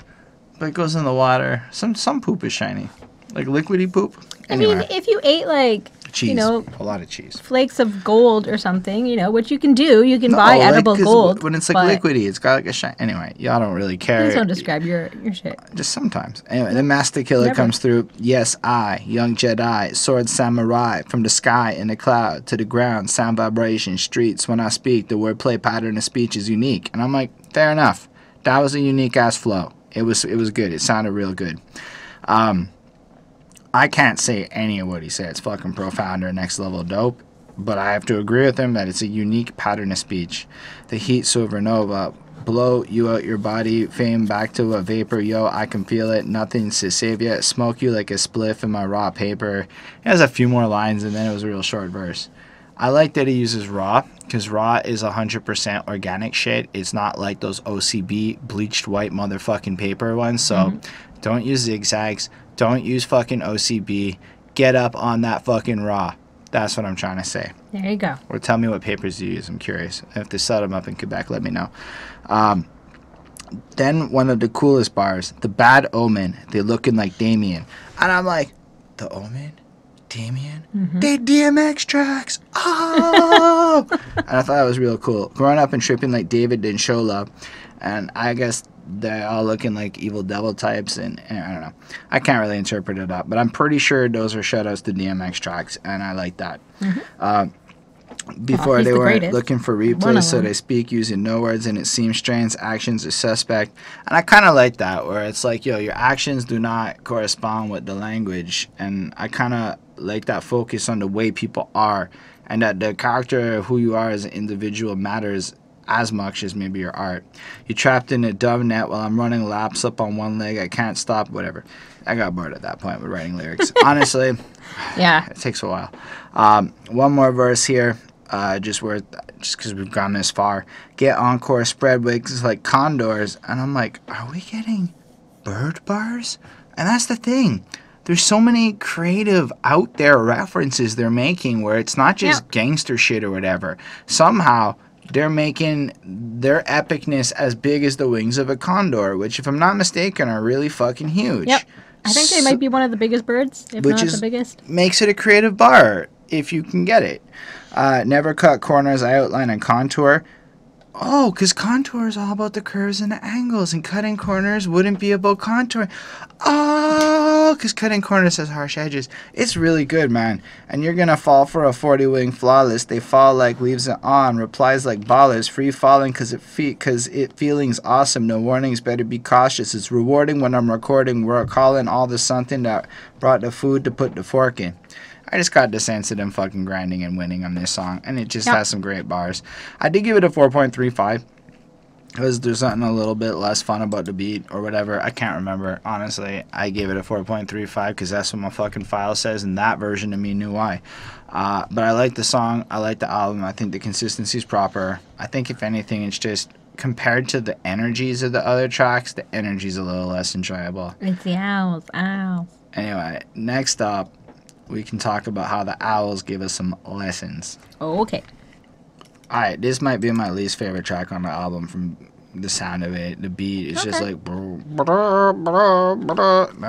But it goes in the water. Some poop is shiny. Like liquidy poop. Anyway. I mean, if you ate, like, cheese. You know, a lot of cheese. Flakes of gold or something, you know, which you can do. You can buy edible gold. When it's like liquidy, it's got like a shine. Anyway, y'all don't really care. Please don't describe your shit. Just sometimes. Anyway, the Master Killer comes through. Yes, I, young Jedi, sword samurai, from the sky in the cloud to the ground, sound vibration, streets. When I speak, the wordplay pattern of speech is unique. And I'm like, fair enough. That was a unique ass flow. It was good. It sounded real good. I can't say any of what he said. It's fucking profound or next level dope. But I have to agree with him that it's a unique pattern of speech. The heat supernova, blow you out your body, fame back to a vapor. Yo, I can feel it. Nothing's to save you. Smoke you like a spliff in my raw paper. He has a few more lines and then it was a real short verse. I like that he uses raw, because raw is 100% organic shit. It's not like those OCB bleached white motherfucking paper ones. So don't use zigzags. Don't use fucking OCB. Get up on that fucking raw. That's what I'm trying to say. There you go. Or tell me what papers you use. I'm curious. If they set them up in Quebec, let me know. Then one of the coolest bars, the Bad Omen. They're looking like Damien. And I'm like, the Omen? Damien? They DMX tracks. Oh! And I thought it was real cool. Growing up and tripping like David and Shola, and I guess they're all looking like evil devil types, and I don't know. I can't really interpret it up, but I'm pretty sure those are shoutouts to DMX tracks, and I like that. Before they weren't looking for replays, so they speak using no words, and it seems strange. Actions are suspect, and I kind of like that, where it's like, yo, your actions do not correspond with the language, and I kind of like that focus on the way people are, and that the character of who you are as an individual matters as much as maybe your art. You're trapped in a dumb net while I'm running laps up on one leg. I can't stop, whatever. I got bored at that point with writing lyrics. Honestly, yeah, it takes a while. One more verse here, just because we've gone this far. Get encore spread wings like condors, and I'm like, are we getting bird bars? And that's the thing. There's so many creative out there references they're making where it's not just gangster shit or whatever. Somehow they're making their epicness as big as the wings of a condor, which, if I'm not mistaken, are really fucking huge. Yep. I think they might be one of the biggest birds, if not the biggest. Makes it a creative bar. if you can get it. Never cut corners, I outline and contour. Oh, because contour is all about the curves and the angles, and cutting corners wouldn't be about contouring. Oh, because cutting corners has harsh edges. It's really good, man. And you're going to fall for a 40-wing flawless. They fall like leaves it on. Replies like ballers. Free falling because it feeling's awesome. No warnings, better be cautious. It's rewarding when I'm recording. We're calling all the something that brought the food to put the fork in. I just got dissented and fucking grinding and winning on this song, and it just has some great bars. I did give it a 4.35 because there's something a little bit less fun about the beat or whatever. I can't remember, honestly. I gave it a 4.35 because that's what my fucking file says, and that version of me knew why. But I like the song. I like the album. I think the consistency's proper. I think, if anything, it's just compared to the energies of the other tracks, the energy's a little less enjoyable. It's the owls. Anyway, next up, we can talk about how the owls give us some lessons. Oh, okay. Alright, this might be my least favorite track on the album from the sound of it. The beat is just like... Now,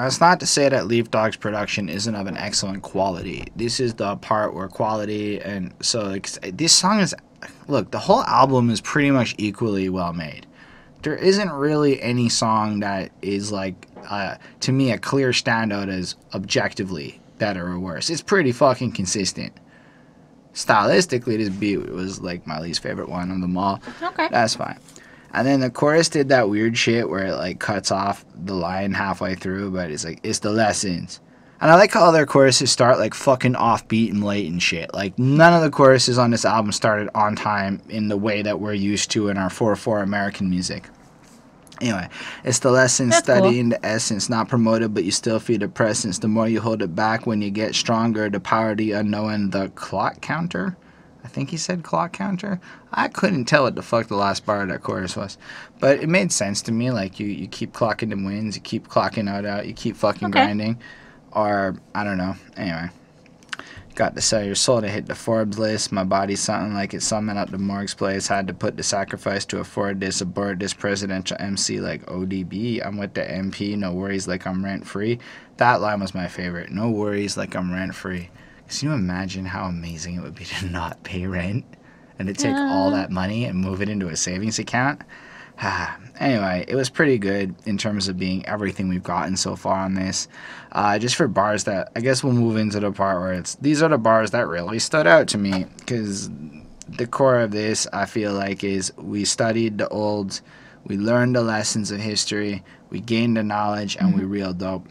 it's not to say that Leaf Dog's production isn't of an excellent quality. This is the part where quality and... So, like, this song is... Look, the whole album is pretty much equally well made. There isn't really any song that is, like, to me, a clear standout as objectively better or worse. It's pretty fucking consistent. Stylistically, this beat was like my least favorite one of them all. Okay. That's fine. And then the chorus did that weird shit where it like cuts off the line halfway through, but it's like, it's the lessons. And I like how other choruses start like fucking offbeat and late and shit. Like, none of the choruses on this album started on time in the way that we're used to in our 4/4 American music. Anyway, it's the lesson, studying the essence, not promoted, but you still feel the presence. The more you hold it back, when you get stronger, the power of the unknown, the clock counter. I think he said clock counter. I couldn't tell what the fuck the last bar of that chorus was. But it made sense to me. Like, you keep clocking them wins, you keep clocking out, you keep fucking grinding. Or, I don't know. Anyway. Got to sell your soul to hit the Forbes list. My body's something like it's summing up the morgue's place. Had to put the sacrifice to afford this, abort this presidential MC like ODB. I'm with the MP, no worries like I'm rent free. That line was my favorite. No worries like I'm rent free. Can you imagine how amazing it would be to not pay rent and to take all that money and move it into a savings account? Anyway, it was pretty good in terms of being everything we've gotten so far on this. Just for bars that, I guess we'll move into the part where these are the bars that really stood out to me, because the core of this, I feel like, is we studied the olds, we learned the lessons of history, we gained the knowledge, and we reeled dope.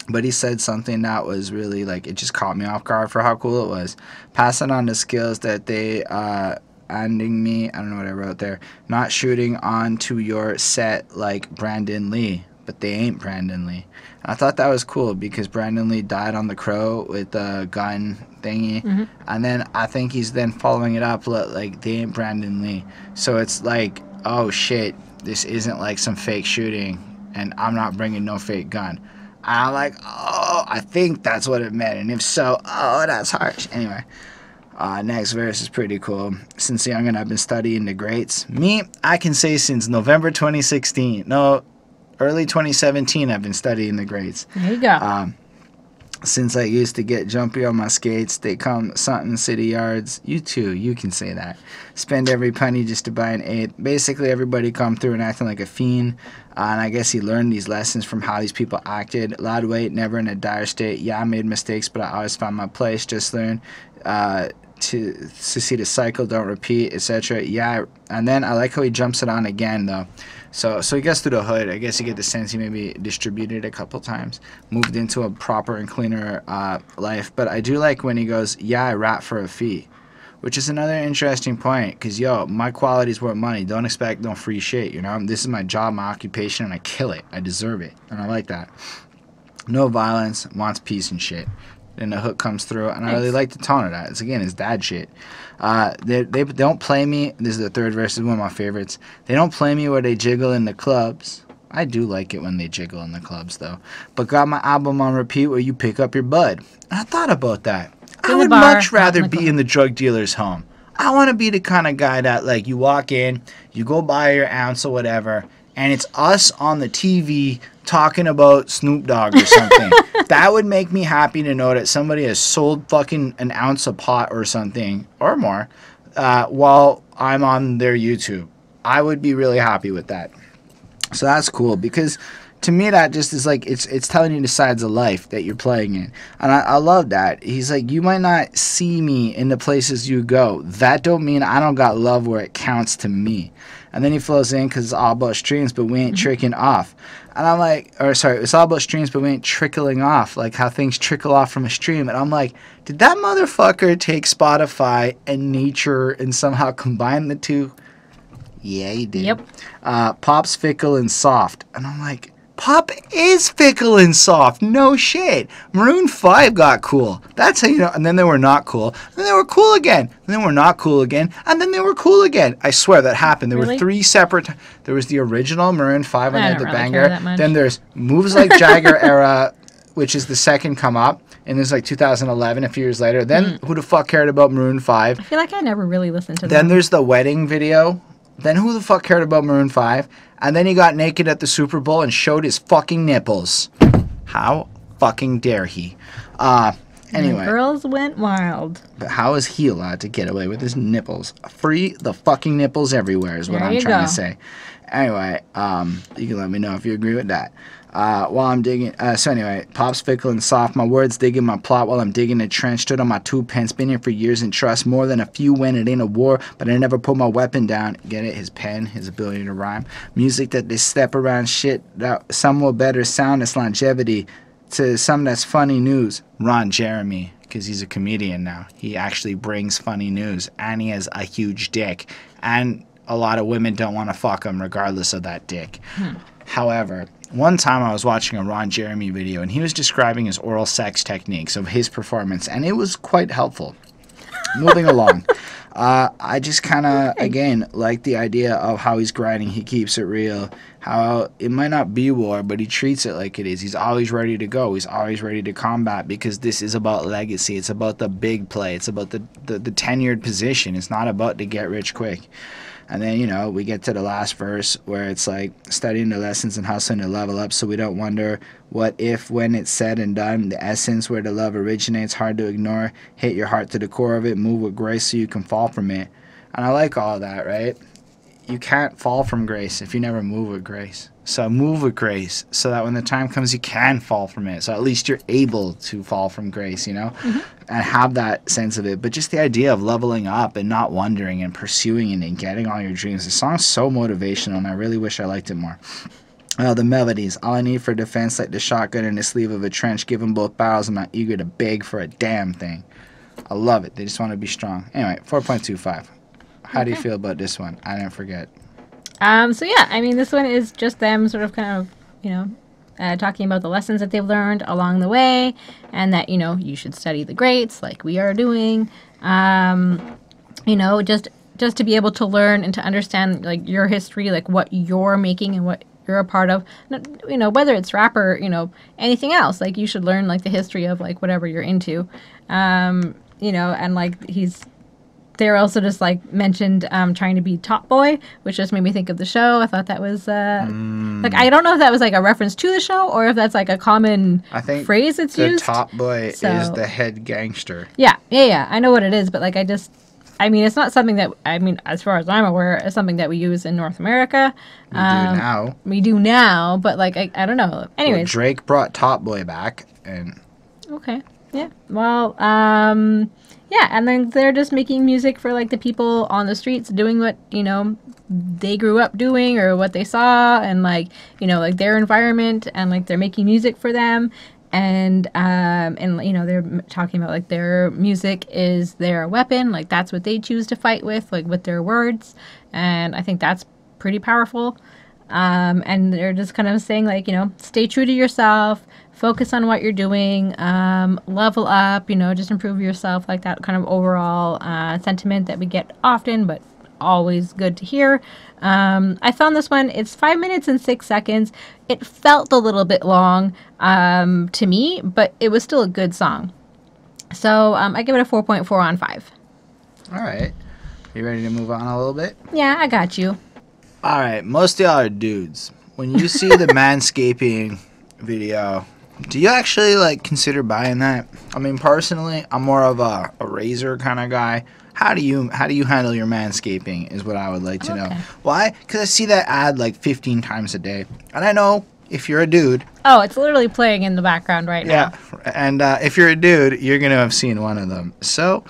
But he said something that was really, like, it just caught me off guard for how cool it was. Passing on the skills that they, ending me, I don't know what I wrote there, not shooting onto your set like Brandon Lee, but they ain't Brandon Lee. And I thought that was cool because Brandon Lee died on the Crow with the gun thingy, and then I think he's then following it up like they ain't Brandon Lee. So it's like, oh shit, this isn't like some fake shooting, and I'm not bringing no fake gun. And I'm like, oh, I think that's what it meant, and if so, oh, that's harsh. Anyway. Next verse is pretty cool. Since youngin', I've been studying the greats. Me, I can say since November 2016. No, early 2017, I've been studying the greats. There you go. Since I used to get jumpy on my skates, they come something city yards. You too, you can say that. Spend every penny just to buy an eighth. Basically, everybody come through and acting like a fiend. And I guess he learned these lessons from how these people acted. Loud weight, never in a dire state. Yeah, I made mistakes, but I always found my place. Just learn to see the cycle, don't repeat, etc. Yeah, and then I like how he jumps it on again, though. So he gets through the hood. I guess you get the sense he maybe distributed a couple times, moved into a proper and cleaner life. But I do like when he goes, yeah, I rap for a fee, which is another interesting point, because, yo, my quality's worth money. Don't expect no free shit, you know? This is my job, my occupation, and I kill it. I deserve it, and I like that. No violence, wants peace and shit. Then the hook comes through, and I really like the tone of that. It's, again, it's dad shit. They don't play me. This is the third verse. This is one of my favorites. They don't play me where they jiggle in the clubs. I do like it when they jiggle in the clubs, though. But got my album on repeat where you pick up your bud. And I thought about that. I would much rather be in the drug dealer's home. I want to be the kind of guy that, like, you walk in, you go buy your ounce or whatever, and it's us on the TV talking about Snoop Dogg or something. That would make me happy to know that somebody has sold fucking an ounce of pot or something, or more, while I'm on their YouTube. I would be really happy with that. So that's cool, because to me that just is like, it's telling you the sides of life that you're playing in. And I love that. He's like, you might not see me in the places you go. That don't mean I don't got love where it counts to me. And then he flows in, because it's all about streams, but we ain't tricking off. And I'm like, or sorry, it's all about streams, but we ain't trickling off, like how things trickle off from a stream. And I'm like, did that motherfucker take Spotify and nature and somehow combine the two? Yeah, he did. Yep. Pop's fickle and soft. And I'm like, Pop is fickle and soft. No shit. Maroon 5 got cool. That's how you know. And then they were not cool. And then they were cool again. And then they were not cool again. And then they were cool again. I swear that happened. There were 3 separate. There was the original Maroon 5 and then the banger. Then there's Moves Like Jagger era, which is the second come up. And this is like 2011, a few years later. Then who the fuck cared about Maroon 5? I feel like I never really listened to them. Then there's the wedding video. Then who the fuck cared about Maroon 5? And then he got naked at the Super Bowl and showed his fucking nipples. How fucking dare he? Anyway. The girls went wild. But how is he allowed to get away with his nipples? Free the fucking nipples everywhere is what I'm trying to say. Anyway, you can let me know if you agree with that. While I'm digging, so anyway, Pop's fickle and soft. My words digging my plot while I'm digging a trench. Stood on my 2 pence, been here for years and trust more than a few when it ain't a war. But I never put my weapon down. Get it? His pen, his ability to rhyme. Music that they step around shit. That some will better sound its longevity. To some that's funny news. Ron Jeremy, because he's a comedian now. He actually brings funny news, and he has a huge dick. And a lot of women don't want to fuck him regardless of that dick. However, one time I was watching a Ron Jeremy video, and he was describing his oral sex techniques of his performance, and it was quite helpful. Moving along. I just kind of, again, like the idea of how he's grinding. He keeps it real. How it might not be war, but he treats it like it is. He's always ready to go. He's always ready to combat, because this is about legacy. It's about the big play. It's about the tenured position. It's not about to get rich quick. And then, you know, we get to the last verse where it's like studying the lessons and hustling to level up so we don't wonder what if when it's said and done. The essence where the love originates, hard to ignore. Hit your heart to the core of it. Move with grace so you can fall from it. And I like all that, right? You can't fall from grace if you never move with grace. So move with grace so that when the time comes, you can fall from it. So at least you're able to fall from grace, you know, and have that sense of it. But just the idea of leveling up and not wondering and pursuing it and getting all your dreams. The song's so motivational, and I really wish I liked it more. The melodies. All I need for defense, like the shotgun in the sleeve of a trench. Give them both barrels. I'm not eager to beg for a damn thing. I love it. They just want to be strong. Anyway, 4.25. How do you feel about this one? I didn't forget. So yeah, I mean, this one is just them sort of kind of, you know, talking about the lessons that they've learned along the way, and that, you know, you should study the greats like we are doing. You know, just to be able to learn and to understand like your history, like what you're making and what you're a part of, you know, whether it's rap or, you know, anything else, like you should learn like the history of like whatever you're into. You know, and like they're also just like mentioned trying to be top boy, which just made me think of the show. I thought that was like, I don't know if that was like a reference to the show or if that's like a common phrase that's used. The top boy is the head gangster. Yeah. I know what it is, but like I mean, it's not something that, I mean, as far as I'm aware, it's something that we use in North America. We do now, but like, I don't know. Anyways. Well, Drake brought Top Boy back, and... Okay. Yeah. Well, yeah, and then they're just making music for, like, the people on the streets doing what, you know, they grew up doing or what they saw and, like, you know, like, their environment and, like, they're making music for them. And you know, they're talking about, like, their music is their weapon. Like, that's what they choose to fight with, like, with their words. And I think that's pretty powerful. And they're just kind of saying, like, you know, stay true to yourself, focus on what you're doing, level up, you know, just improve yourself, like that kind of overall sentiment that we get often, but always good to hear. I found this one, it's 5 minutes and 6 seconds. It felt a little bit long to me, but it was still a good song. So I give it a 4.4 on 5. All right. You ready to move on a little bit? Yeah, I got you. All right, most of y'all are dudes. When you see the manscaping video, do you actually like consider buying that? I mean, personally, I'm more of a razor kind of guy. How do you handle your manscaping is what I would like to know. Why? Because I see that ad like 15 times a day. And I know if you're a dude. Oh, it's literally playing in the background right now. Yeah, and if you're a dude, you're going to have seen one of them. So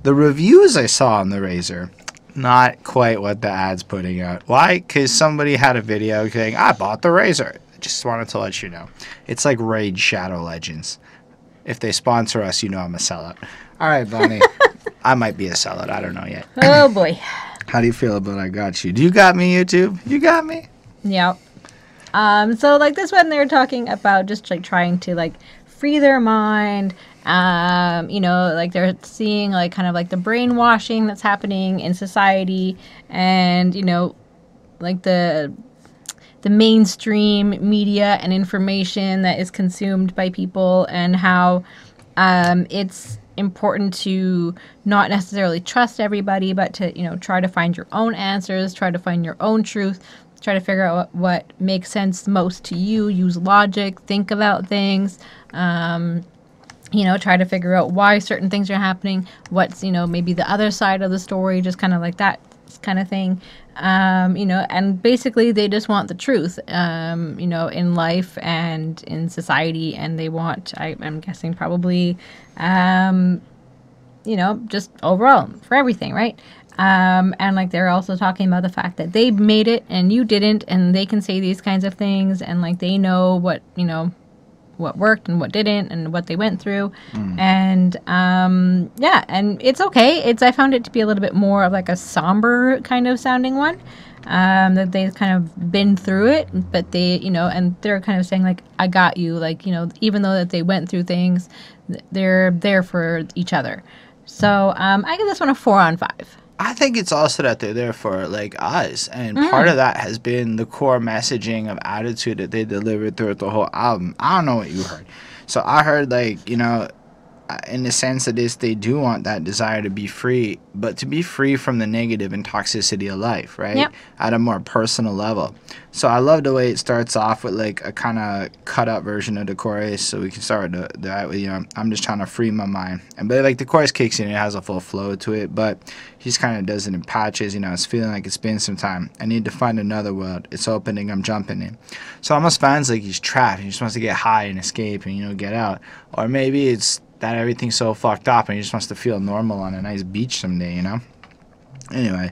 the reviews I saw on the razor, not quite what the ad's putting out. Why? Because somebody had a video saying, I bought the razor. Just wanted to let you know. It's like Raid Shadow Legends. If they sponsor us, you know I'm a sellout. All right, Bonnie. I might be a sellout. I don't know yet. Oh, boy. How do you feel about I got you? Do you got me, YouTube? You got me? Yep. So, like, this one, they were talking about just, like, trying to, like, free their mind. You know, like, they're seeing, like, kind of, like, the brainwashing that's happening in society. And, you know, like, the mainstream media and information that is consumed by people, and how it's important to not necessarily trust everybody, but to, you know, try to find your own answers, try to find your own truth, try to figure out what makes sense most to you, use logic, think about things, you know, try to figure out why certain things are happening, what's, you know, maybe the other side of the story, just kind of like that kind of thing. You know, and basically they just want the truth, you know, in life and in society, and they want, I'm guessing probably, you know, just overall for everything, right? And like they're also talking about the fact that they made it and you didn't, and they can say these kinds of things, and like they know what, you know, what worked and what didn't and what they went through. And yeah, and it's okay. I found it to be a little bit more of like a somber kind of sounding one, that they've kind of been through it, but they, you know, and they're kind of saying like, I got you, like, you know, even though that they went through things, they're there for each other. So I give this one a 4 on 5. I think it's also that they're there for like us, and part of that has been the core messaging of attitude that they delivered throughout the whole album. I don't know what you heard. So I heard, like, you know, in the sense of this, they do want that desire to be free, but to be free from the negative and toxicity of life, right? Yep. At a more personal level. So I love the way it starts off with like a kind of cut up version of the chorus, so we can start that with, you know, I'm just trying to free my mind. And but like the chorus kicks in, it has a full flow to it, but he just kind of does it in patches. You know, it's feeling like it's been some time. I need to find another world. It's opening. I'm jumping in. So almost finds like he's trapped. He just wants to get high and escape and, you know, get out. Or maybe it's that everything's so fucked up and he just wants to feel normal on a nice beach someday, you know? Anyway,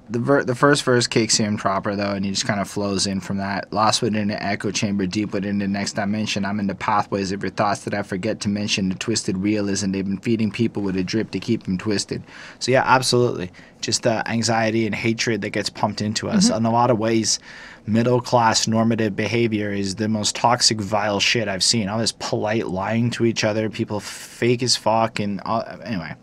the first verse kicks in proper, though, and he just kind of flows in from that. Lost within an echo chamber, deep within the next dimension. I'm in the pathways of your thoughts that I forget to mention. The twisted realism they've been feeding people with a drip to keep them twisted. So yeah, absolutely. Just the anxiety and hatred that gets pumped into us. In a lot of ways, middle-class normative behavior is the most toxic, vile shit I've seen. All this polite lying to each other, people fake as fuck, and anyway.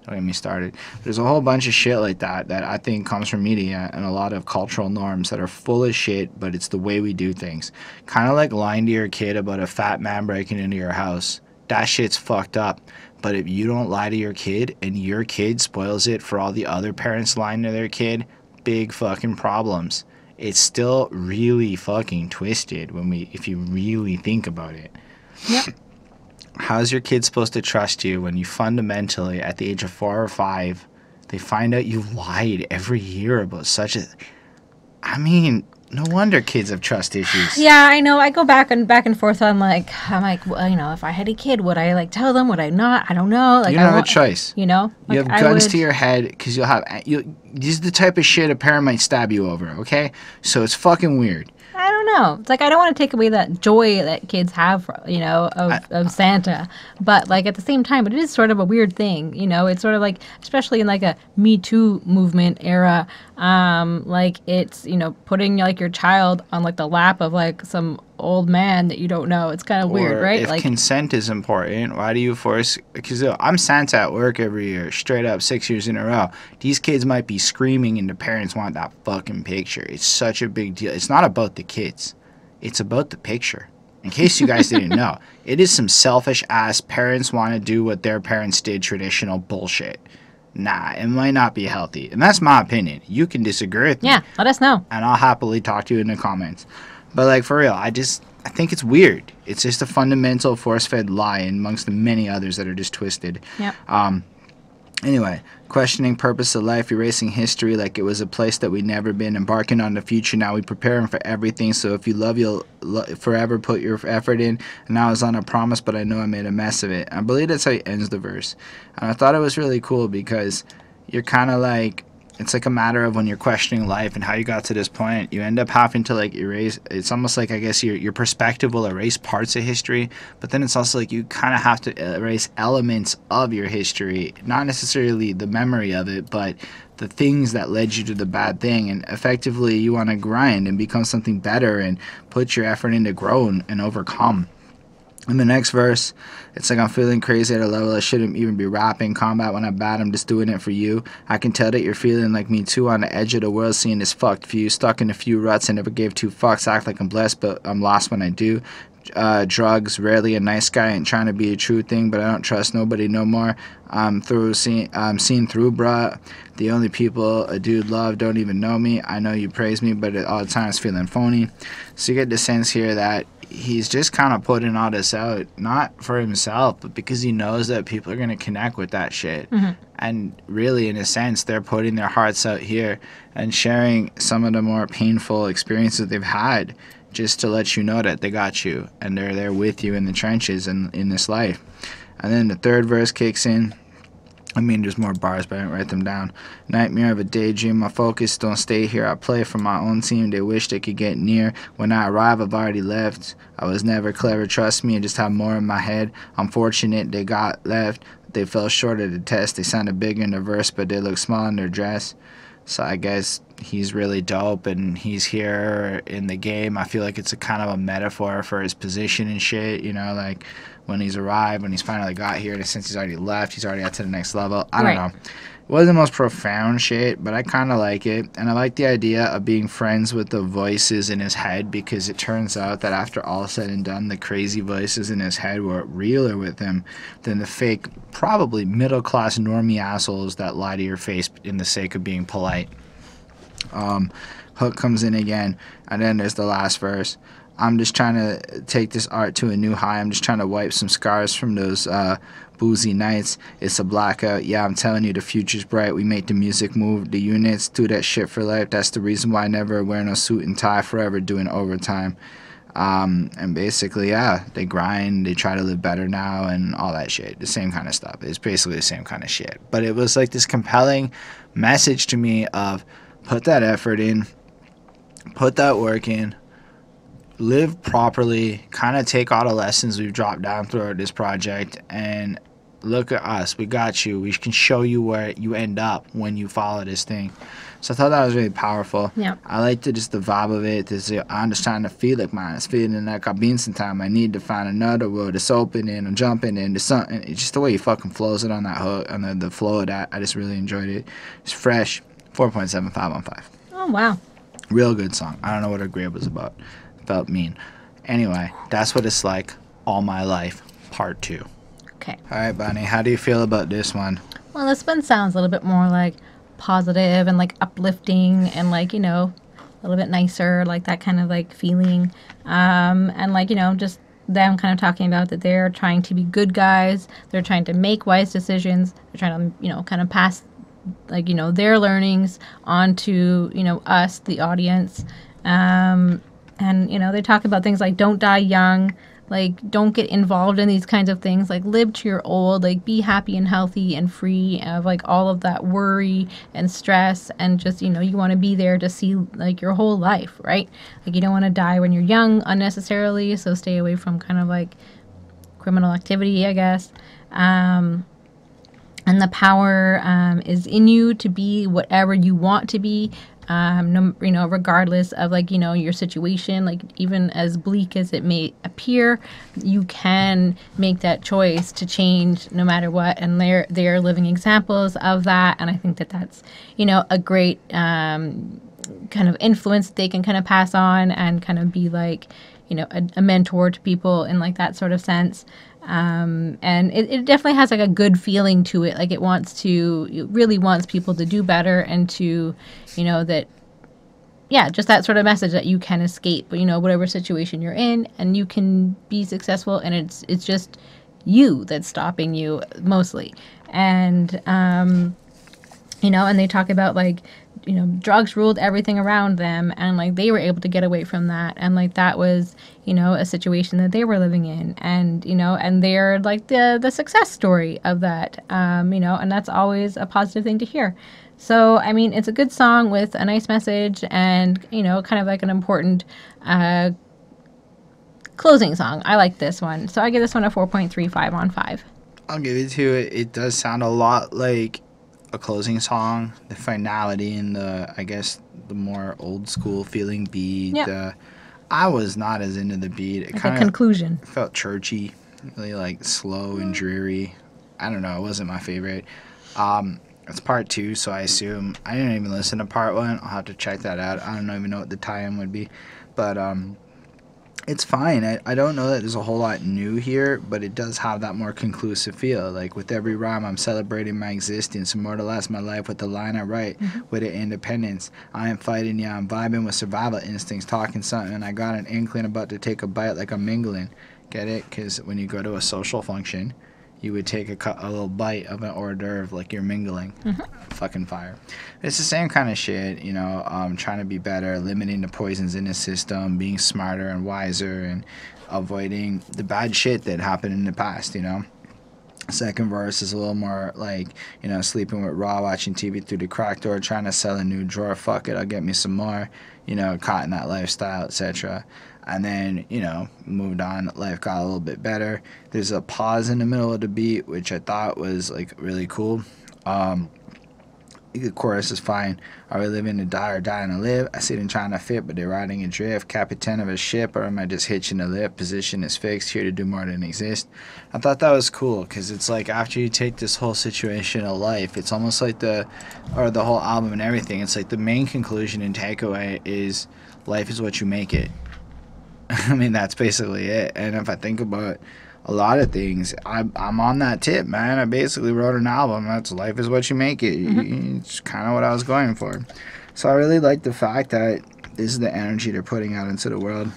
Don't get me started. There's a whole bunch of shit like that I think comes from media and a lot of cultural norms that are full of shit, but it's the way we do things. Kind of like lying to your kid about a fat man breaking into your house. That shit's fucked up. But if you don't lie to your kid and your kid spoils it for all the other parents lying to their kid, big fucking problems. It's still really fucking twisted if you really think about it. Yep. How's your kid supposed to trust you when you fundamentally, at the age of 4 or 5, they find out you lied every year about such a... I mean, no wonder kids have trust issues. Yeah, I know. I go back and forth on, like, I'm like, well, you know, if I had a kid, would I, like, tell them? Would I not? I don't know. Like, you don't have a choice. You know? You like, have guns to your head because this is the type of shit a parent might stab you over, okay? So it's fucking weird. I don't know. It's like, I don't want to take away that joy that kids have, you know, of Santa. But, like, at the same time, it is sort of a weird thing, you know? It's sort of like, especially in, like, a Me Too movement era, like, it's, you know, putting, like, your child on, like, the lap of, like, some old man that you don't know. It's kind of weird, right? If like, consent is important, why do you force... Because I'm Santa at work every year, straight up, 6 years in a row. These kids might be screaming and the parents want that fucking picture. It's such a big deal. It's not about the kids. It's about the picture. In case you guys didn't know, it is some selfish ass parents want to do what their parents did traditional bullshit. nah, it might not be healthy. And that's my opinion. You can disagree with me. Yeah, let us know. And I'll happily talk to you in the comments. But like, for real, I think it's weird. It's just a fundamental force-fed lie amongst the many others that are just twisted. Yep. Anyway, questioning purpose of life, erasing history like it was a place that we'd never been, embarking on the future. Now we preparing for everything. So if you love, you'll forever put your effort in. And I was on a promise, but I know I made a mess of it. I believe that's how he ends the verse. And I thought it was really cool because you're kind of like, it's like a matter of when you're questioning life and how you got to this point, you end up having to like erase. It's almost like, I guess, your perspective will erase parts of history, but then it's also like you kind of have to erase elements of your history, not necessarily the memory of it, but the things that led you to the bad thing. And effectively you want to grind and become something better and put your effort in to grow and overcome. In the next verse, it's like, I'm feeling crazy at a level I shouldn't even be rapping. Combat when I'm bad, I'm just doing it for you. I can tell that you're feeling like me too, on the edge of the world, seeing this fucked view. Stuck in a few ruts, I never gave two fucks. Act like I'm blessed, but I'm lost when I do. Drugs, rarely a nice guy, ain't trying to be a true thing, but I don't trust nobody no more. I'm seen through, bruh. The only people a dude love don't even know me. I know you praise me, but at all times feeling phony. So you get the sense here that he's just kind of putting all this out, not for himself, but because he knows that people are going to connect with that shit. Mm-hmm. And really, in a sense, they're putting their hearts out here and sharing some of the more painful experiences they've had, just to let you know that they got you and they're there with you in the trenches and in this life. And then the third verse kicks in. I mean, there's more bars, but I didn't write them down. Nightmare of a daydream. My focus don't stay here. I play for my own team. They wish they could get near. When I arrive, I've already left. I was never clever, trust me. I just have more in my head. I'm fortunate they got left. They fell short of the test. They sounded bigger in the verse, but they look small in their dress. So I guess he's really dope and he's here in the game. I feel like it's a kind of a metaphor for his position and shit, you know, like when he's arrived, when he's finally got here, since he's already left, he's already got to the next level. I don't know. It wasn't the most profound shit, but I kind of like it. And I like the idea of being friends with the voices in his head, because it turns out that after all is said and done, the crazy voices in his head were realer with him than the fake, probably middle-class normie assholes that lie to your face in the sake of being polite. Hook comes in again, and then there's the last verse. I'm just trying to take this art to a new high. I'm just trying to wipe some scars from those boozy nights. It's a blackout. Yeah, I'm telling you, the future's bright. We make the music move. The units do that shit for life. That's the reason why I never wear no suit and tie, forever doing overtime. And basically, yeah, they grind. They try to live better now and all that shit. The same kind of stuff. It's basically the same kind of shit. But it was like this compelling message to me of put that effort in, put that work in, live properly, kind of take all the lessons we've dropped down throughout this project, and look at us. We got you. We can show you where you end up when you follow this thing. So I thought that was really powerful. Yeah. I liked the vibe of it. I'm just trying to feel like mine. It's feeling like I've been some time. I need to find another world. It's opening. I'm jumping into something. It's just the way he fucking flows it on that hook, on the flow of that. I just really enjoyed it. It's fresh. 4.75 on 5. Oh, wow. Real good song. I don't know what her grade was about. Felt mean. Anyway, that's what it's like. All My Life, Part 2. Okay. All right, Bonnie, how do you feel about this one? Well, this one sounds a little bit more like positive and like uplifting and like, you know, a little bit nicer, like that kind of like feeling. And like, you know, just them kind of talking about that they're trying to be good guys. They're trying to make wise decisions. They're trying to, you know, kind of pass like, you know, their learnings on to, you know, us, the audience. And, you know, they talk about things like don't die young, like don't get involved in these kinds of things, like live to your old, like be happy and healthy and free of like all of that worry and stress, and just, you know, you want to be there to see like your whole life, right? Like you don't want to die when you're young unnecessarily, so stay away from kind of like criminal activity, I guess. And the power is in you to be whatever you want to be. No, you know, regardless of like, you know, your situation, like even as bleak as it may appear, you can make that choice to change no matter what. And they're living examples of that. And I think that that's, you know, a great kind of influence they can kind of pass on and kind of be like, you know, a mentor to people in like that sort of sense. And it definitely has like a good feeling to it. Like it really wants people to do better and to, that, yeah, just that sort of message that you can escape, whatever situation you're in, and you can be successful, and it's just you that's stopping you mostly. And and they talk about like, drugs ruled everything around them, and like they were able to get away from that, and like that was, a situation that they were living in, and and they're like the success story of that, and that's always a positive thing to hear. So, I mean, it's a good song with a nice message and, kind of like an important closing song. I like this one. So I give this one a 4.35 on 5. I'll give it to it. It does sound a lot like a closing song. The finality and I guess, the more old school feeling beat. Yep. I was not as into the beat. It like kind a conclusion. Felt churchy, really like slow and dreary. I don't know. It wasn't my favorite. It's part 2, so I assume I didn't even listen to part 1. I'll have to check that out. I don't even know what the tie-in would be, but it's fine. I don't know that there's a whole lot new here, but it does have that more conclusive feel. Like with every rhyme, I'm celebrating my existence, immortalize my life with the line I write, with the independence. I am fighting, yeah, I'm vibing with survival instincts, talking something, and I got an inkling about to take a bite like I'm mingling. Get it? Because when you go to a social function, you would take a little bite of an hors d'oeuvre like you're mingling. Fucking fire. It's the same kind of shit, trying to be better, limiting the poisons in the system, being smarter and wiser, and avoiding the bad shit that happened in the past, Second verse is a little more like, sleeping with Raw, watching TV through the crack door, trying to sell a new drawer. Fuck it, I'll get me some more, caught in that lifestyle, etc. And then, moved on. Life got a little bit better. There's a pause in the middle of the beat, which I thought was, like, really cool. The chorus is fine. Are we living to die or dying to live? I see them trying to fit, but they're riding adrift. Captain of a ship, or am I just hitching a lift? Position is fixed, here to do more than exist. I thought that was cool, because it's like after you take this whole situation of life, it's almost like the whole album and everything. It's like the main conclusion and takeaway is life is what you make it. I mean, that's basically it. And if I think about a lot of things, I'm on that tip, man. I basically wrote an album. That's life is what you make it. It's kind of what I was going for. So I really like the fact that this is the energy they're putting out into the world.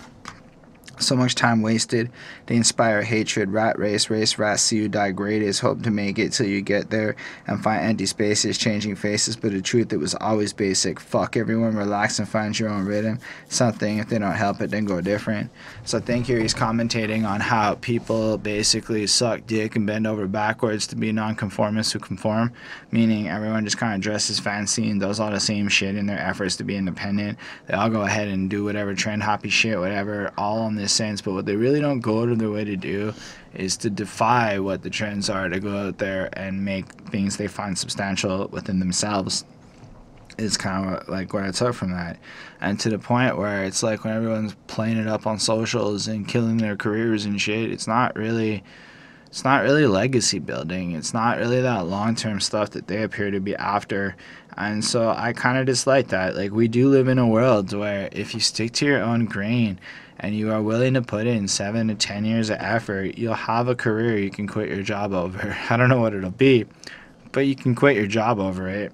So much time wasted. They inspire hatred. Rat race, rat, see you die greatest. Hope to make it till you get there and find empty spaces, changing faces. But the truth, it was always basic. Fuck everyone, relax and find your own rhythm. Something, if they don't help it, then go different. So I think here he's commentating on how people basically suck dick and bend over backwards to be nonconformists who conform. Meaning everyone just kind of dresses fancy and does all the same shit in their efforts to be independent. They all go ahead and do whatever trend hoppy shit, whatever, all on this sense, but what they really don't go out of their way to do is to defy what the trends are, to go out there and make things they find substantial within themselves. Is kind of like what I took from that. And to the point where it's like when everyone's playing it up on socials and killing their careers and shit, it's not really legacy building. It's not really that long-term stuff that they appear to be after. And so I kind of dislike that. Like, we do live in a world where if you stick to your own grain and you are willing to put in 7 to 10 years of effort, you'll have a career you can quit your job over. I don't know what it'll be, but you can quit your job over it.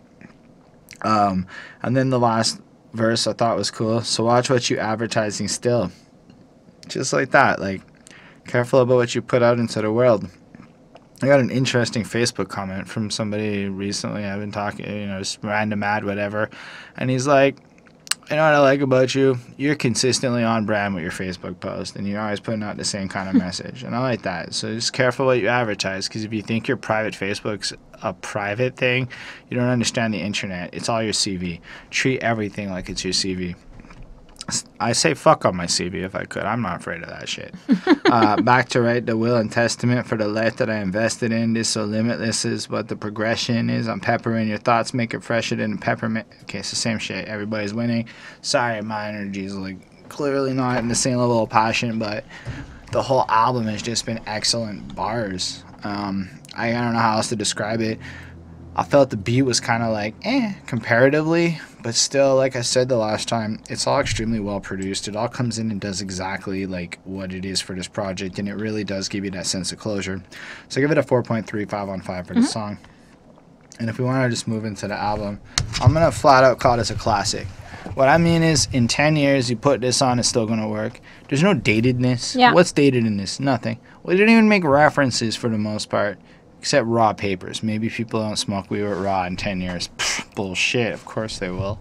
And then the last verse I thought was cool. So watch what you advertising still. Just like that. Like, careful about what you put out into the world. I got an interesting Facebook comment from somebody recently. I've been talking, just random ad, whatever. And he's like, you know what I like about you? You're consistently on brand with your Facebook post, and you're always putting out the same kind of message. And I like that. So just careful what you advertise, because if you think your private Facebook's a private thing, you don't understand the internet. It's all your CV. Treat everything like it's your CV. I say fuck on my CV if I could. I'm not afraid of that shit. Back to write the will and testament for the life that I invested in. This so limitless is what the progression is. I'm peppering your thoughts, make it fresher than peppermint. Okay, it's the same shit. Everybody's winning. Sorry, my energy is like clearly not in the same level of passion, but the whole album has just been excellent bars. I don't know how else to describe it. I felt the beat was kind of like comparatively, but still, like I said the last time, it's all extremely well produced. It all comes in and does exactly like what it is for this project, and it really does give you that sense of closure. So I give it a 4.35 on 5 for the song. And if we want to just move into the album, I'm gonna flat out call this a classic. What I mean is, in 10 years, you put this on, it's still gonna work. There's no datedness. Yeah. What's dated in this? Nothing. We didn't even make references for the most part. Except raw papers. Maybe people don't smoke weed with raw in 10 years. Pfft, bullshit. Of course they will.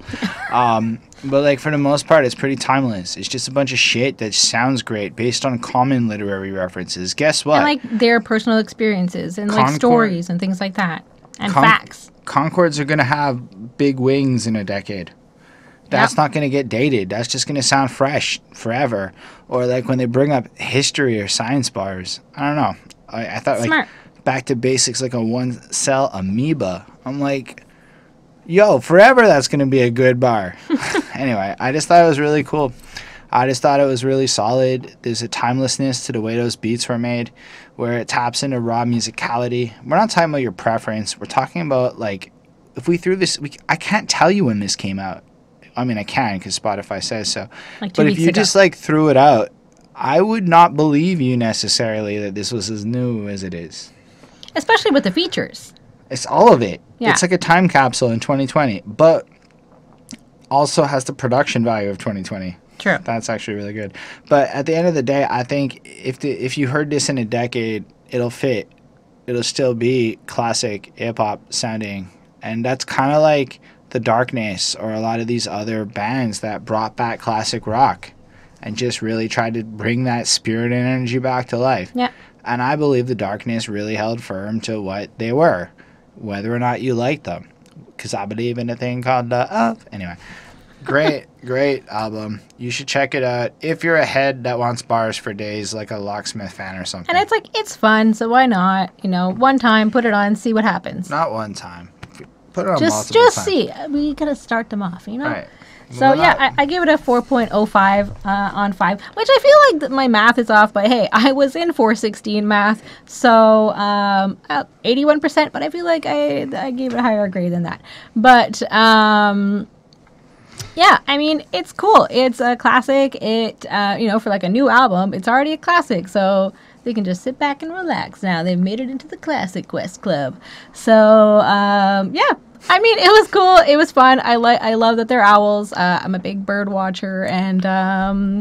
But like for the most part, it's pretty timeless. It's just a bunch of shit that sounds great based on common literary references. Guess what? And like their personal experiences and like stories and things like that. And facts. Concords are going to have big wings in a decade. That's not going to get dated. That's just going to sound fresh forever. Or like when they bring up history or science bars. I don't know. I thought Smart. like back to basics, like a one-cell amoeba. I'm like, yo, forever that's going to be a good bar. Anyway, I just thought it was really cool. I just thought it was really solid. There's a timelessness to the way those beats were made, where it taps into raw musicality. We're not talking about your preference. We're talking about, like, if we threw this, I can't tell you when this came out. I mean, I can because Spotify says so. Like 2 but weeks if you ago. just, like, threw it out, I would not believe you necessarily that this was as new as it is. Especially with the features. It's all of it. Yeah. It's like a time capsule in 2020, but also has the production value of 2020. True. That's actually really good. But at the end of the day, I think if you heard this in a decade, it'll fit. It'll still be classic hip-hop sounding. And that's kind of like The Darkness or a lot of these other bands that brought back classic rock and just really tried to bring that spirit and energy back to life. Yeah. And I believe The Darkness really held firm to what they were, whether or not you liked them. Because I believe in a thing called love. Anyway, great album. You should check it out if you're a head that wants bars for days, like a Locksmith fan or something. And it's like, it's fun, so why not? You know, one time, put it on, see what happens. Not one time. Put it on Just multiple times. see. We gotta start them off, you know? All right. So yeah, I gave it a 4.05 on 5, which I feel like my math is off, but hey, I was in 416 math, so 81%, but I feel like I gave it a higher grade than that. But yeah, I mean, it's cool. It's a classic. It you know, for like a new album, it's already a classic, so they can just sit back and relax now. They've made it into the Classic Quest Club. So yeah. I mean, it was cool. It was fun. I love that they're owls. I'm a big bird watcher, and yeah,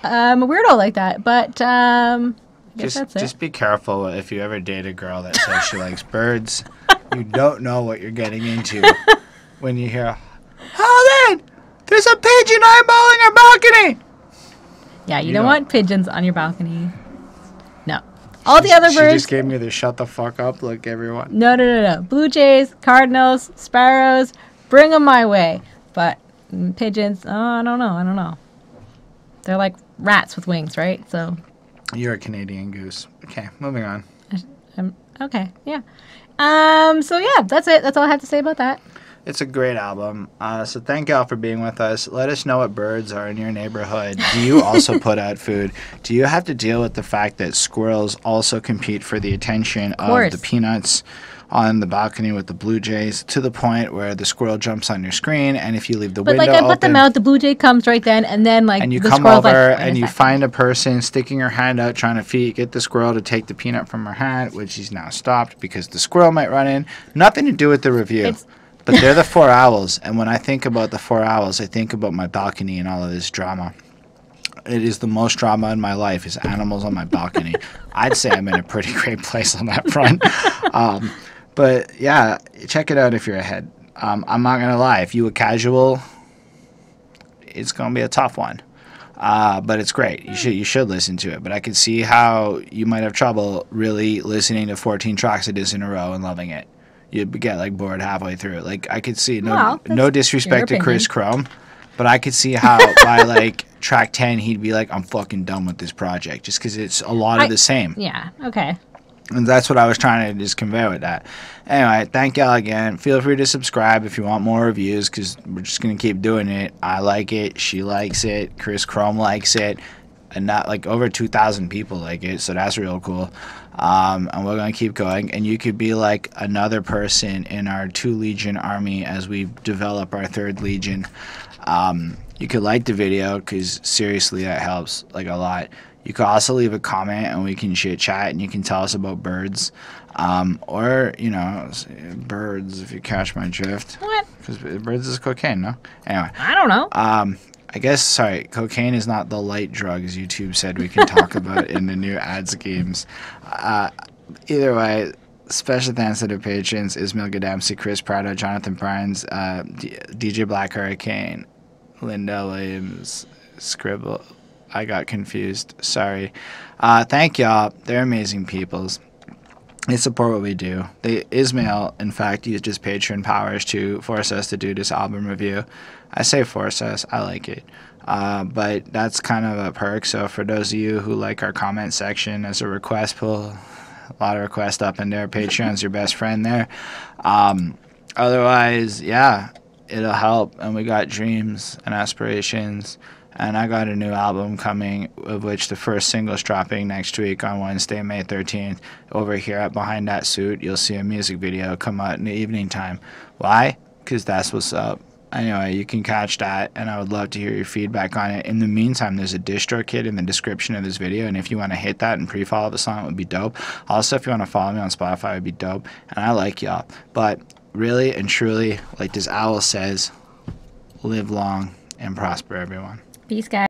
I'm a weirdo like that. But I guess that's it. Just be careful if you ever date a girl that says she likes birds. You don't know what you're getting into when you hear, Holden, there's a pigeon eyeballing our balcony. Yeah, you don't want pigeons on your balcony. No. All the other She birds. just gave me the shut the fuck up look, everyone. No. Blue jays, cardinals, sparrows, bring them my way. But pigeons, I don't know. They're like rats with wings, right? So. You're a Canadian goose. Okay, moving on. Okay, yeah. So yeah, that's it. That's all I have to say about that. It's a great album. So thank y'all for being with us. Let us know what birds are in your neighborhood. Do you also put out food? Do you have to deal with the fact that squirrels also compete for the attention of the peanuts on the balcony with the blue jays, to the point where the squirrel jumps on your screen, and if you leave the window open... But like I put them out, the blue jay comes right then, and then like and you the come squirrel's over like, and you find a person sticking her hand out trying to get the squirrel to take the peanut from her hand, which he's now stopped because the squirrel might run in. Nothing to do with the review. But they're the 4 owls, and when I think about the 4 owls, I think about my balcony and all of this drama. It is the most drama in my life is animals on my balcony. I'd say I'm in a pretty great place on that front. But yeah, check it out if you're ahead. I'm not going to lie. If you were casual, it's going to be a tough one. But it's great. You should listen to it. But I could see how you might have trouble really listening to 14 tracks of this in a row and loving it. You'd get like bored halfway through. Like I could see no disrespect to Chris Chrome, but I could see how by like track 10 he'd be like, I'm fucking done with this project, just because it's a lot of the same. Yeah. Okay. And that's what I was trying to just convey with that. Anyway, thank y'all again. Feel free to subscribe if you want more reviews, because we're just gonna keep doing it. I like it. She likes it. Chris Chrome likes it. And not like over 2,000 people like it, so that's real cool. And we're going to keep going. And you could be like another person in our 2-legion army as we develop our 3rd legion. You could like the video because seriously that helps like a lot. You could also leave a comment and we can chit chat and you can tell us about birds, or you know, birds if you catch my drift. What? Because birds is cocaine, no? Anyway, I don't know. I guess, sorry, cocaine is not the light drugs YouTube said we can talk about in the new ads games. Either way, special thanks to the patrons: Ismail Gadamsi, Chris Prado, Jonathan Barnes, DJ Black Hurricane, Linda Williams, Scribble. I got confused. Sorry. Thank y'all. They're amazing peoples. They support what we do. Ismail, in fact, used his Patreon powers to force us to do this album review. I say force us. I like it. But that's kind of a perk. So for those of you who like our comment section as a request pool, a lot of requests up in there. Patreon's your best friend there. Otherwise, yeah, it'll help. And we got dreams and aspirations. And I got a new album coming, of which the first single's dropping next week on Wednesday, May 13th. Over here at Behind That Suit, you'll see a music video come out in the evening time. Why? Because that's what's up. Anyway, you can catch that, and I would love to hear your feedback on it. In the meantime, there's a distro kit in the description of this video, and if you want to hit that and pre-follow the song, it would be dope. Also, if you want to follow me on Spotify, it would be dope. And I like y'all. But really and truly, like this owl says, live long and prosper, everyone. Peace, guys.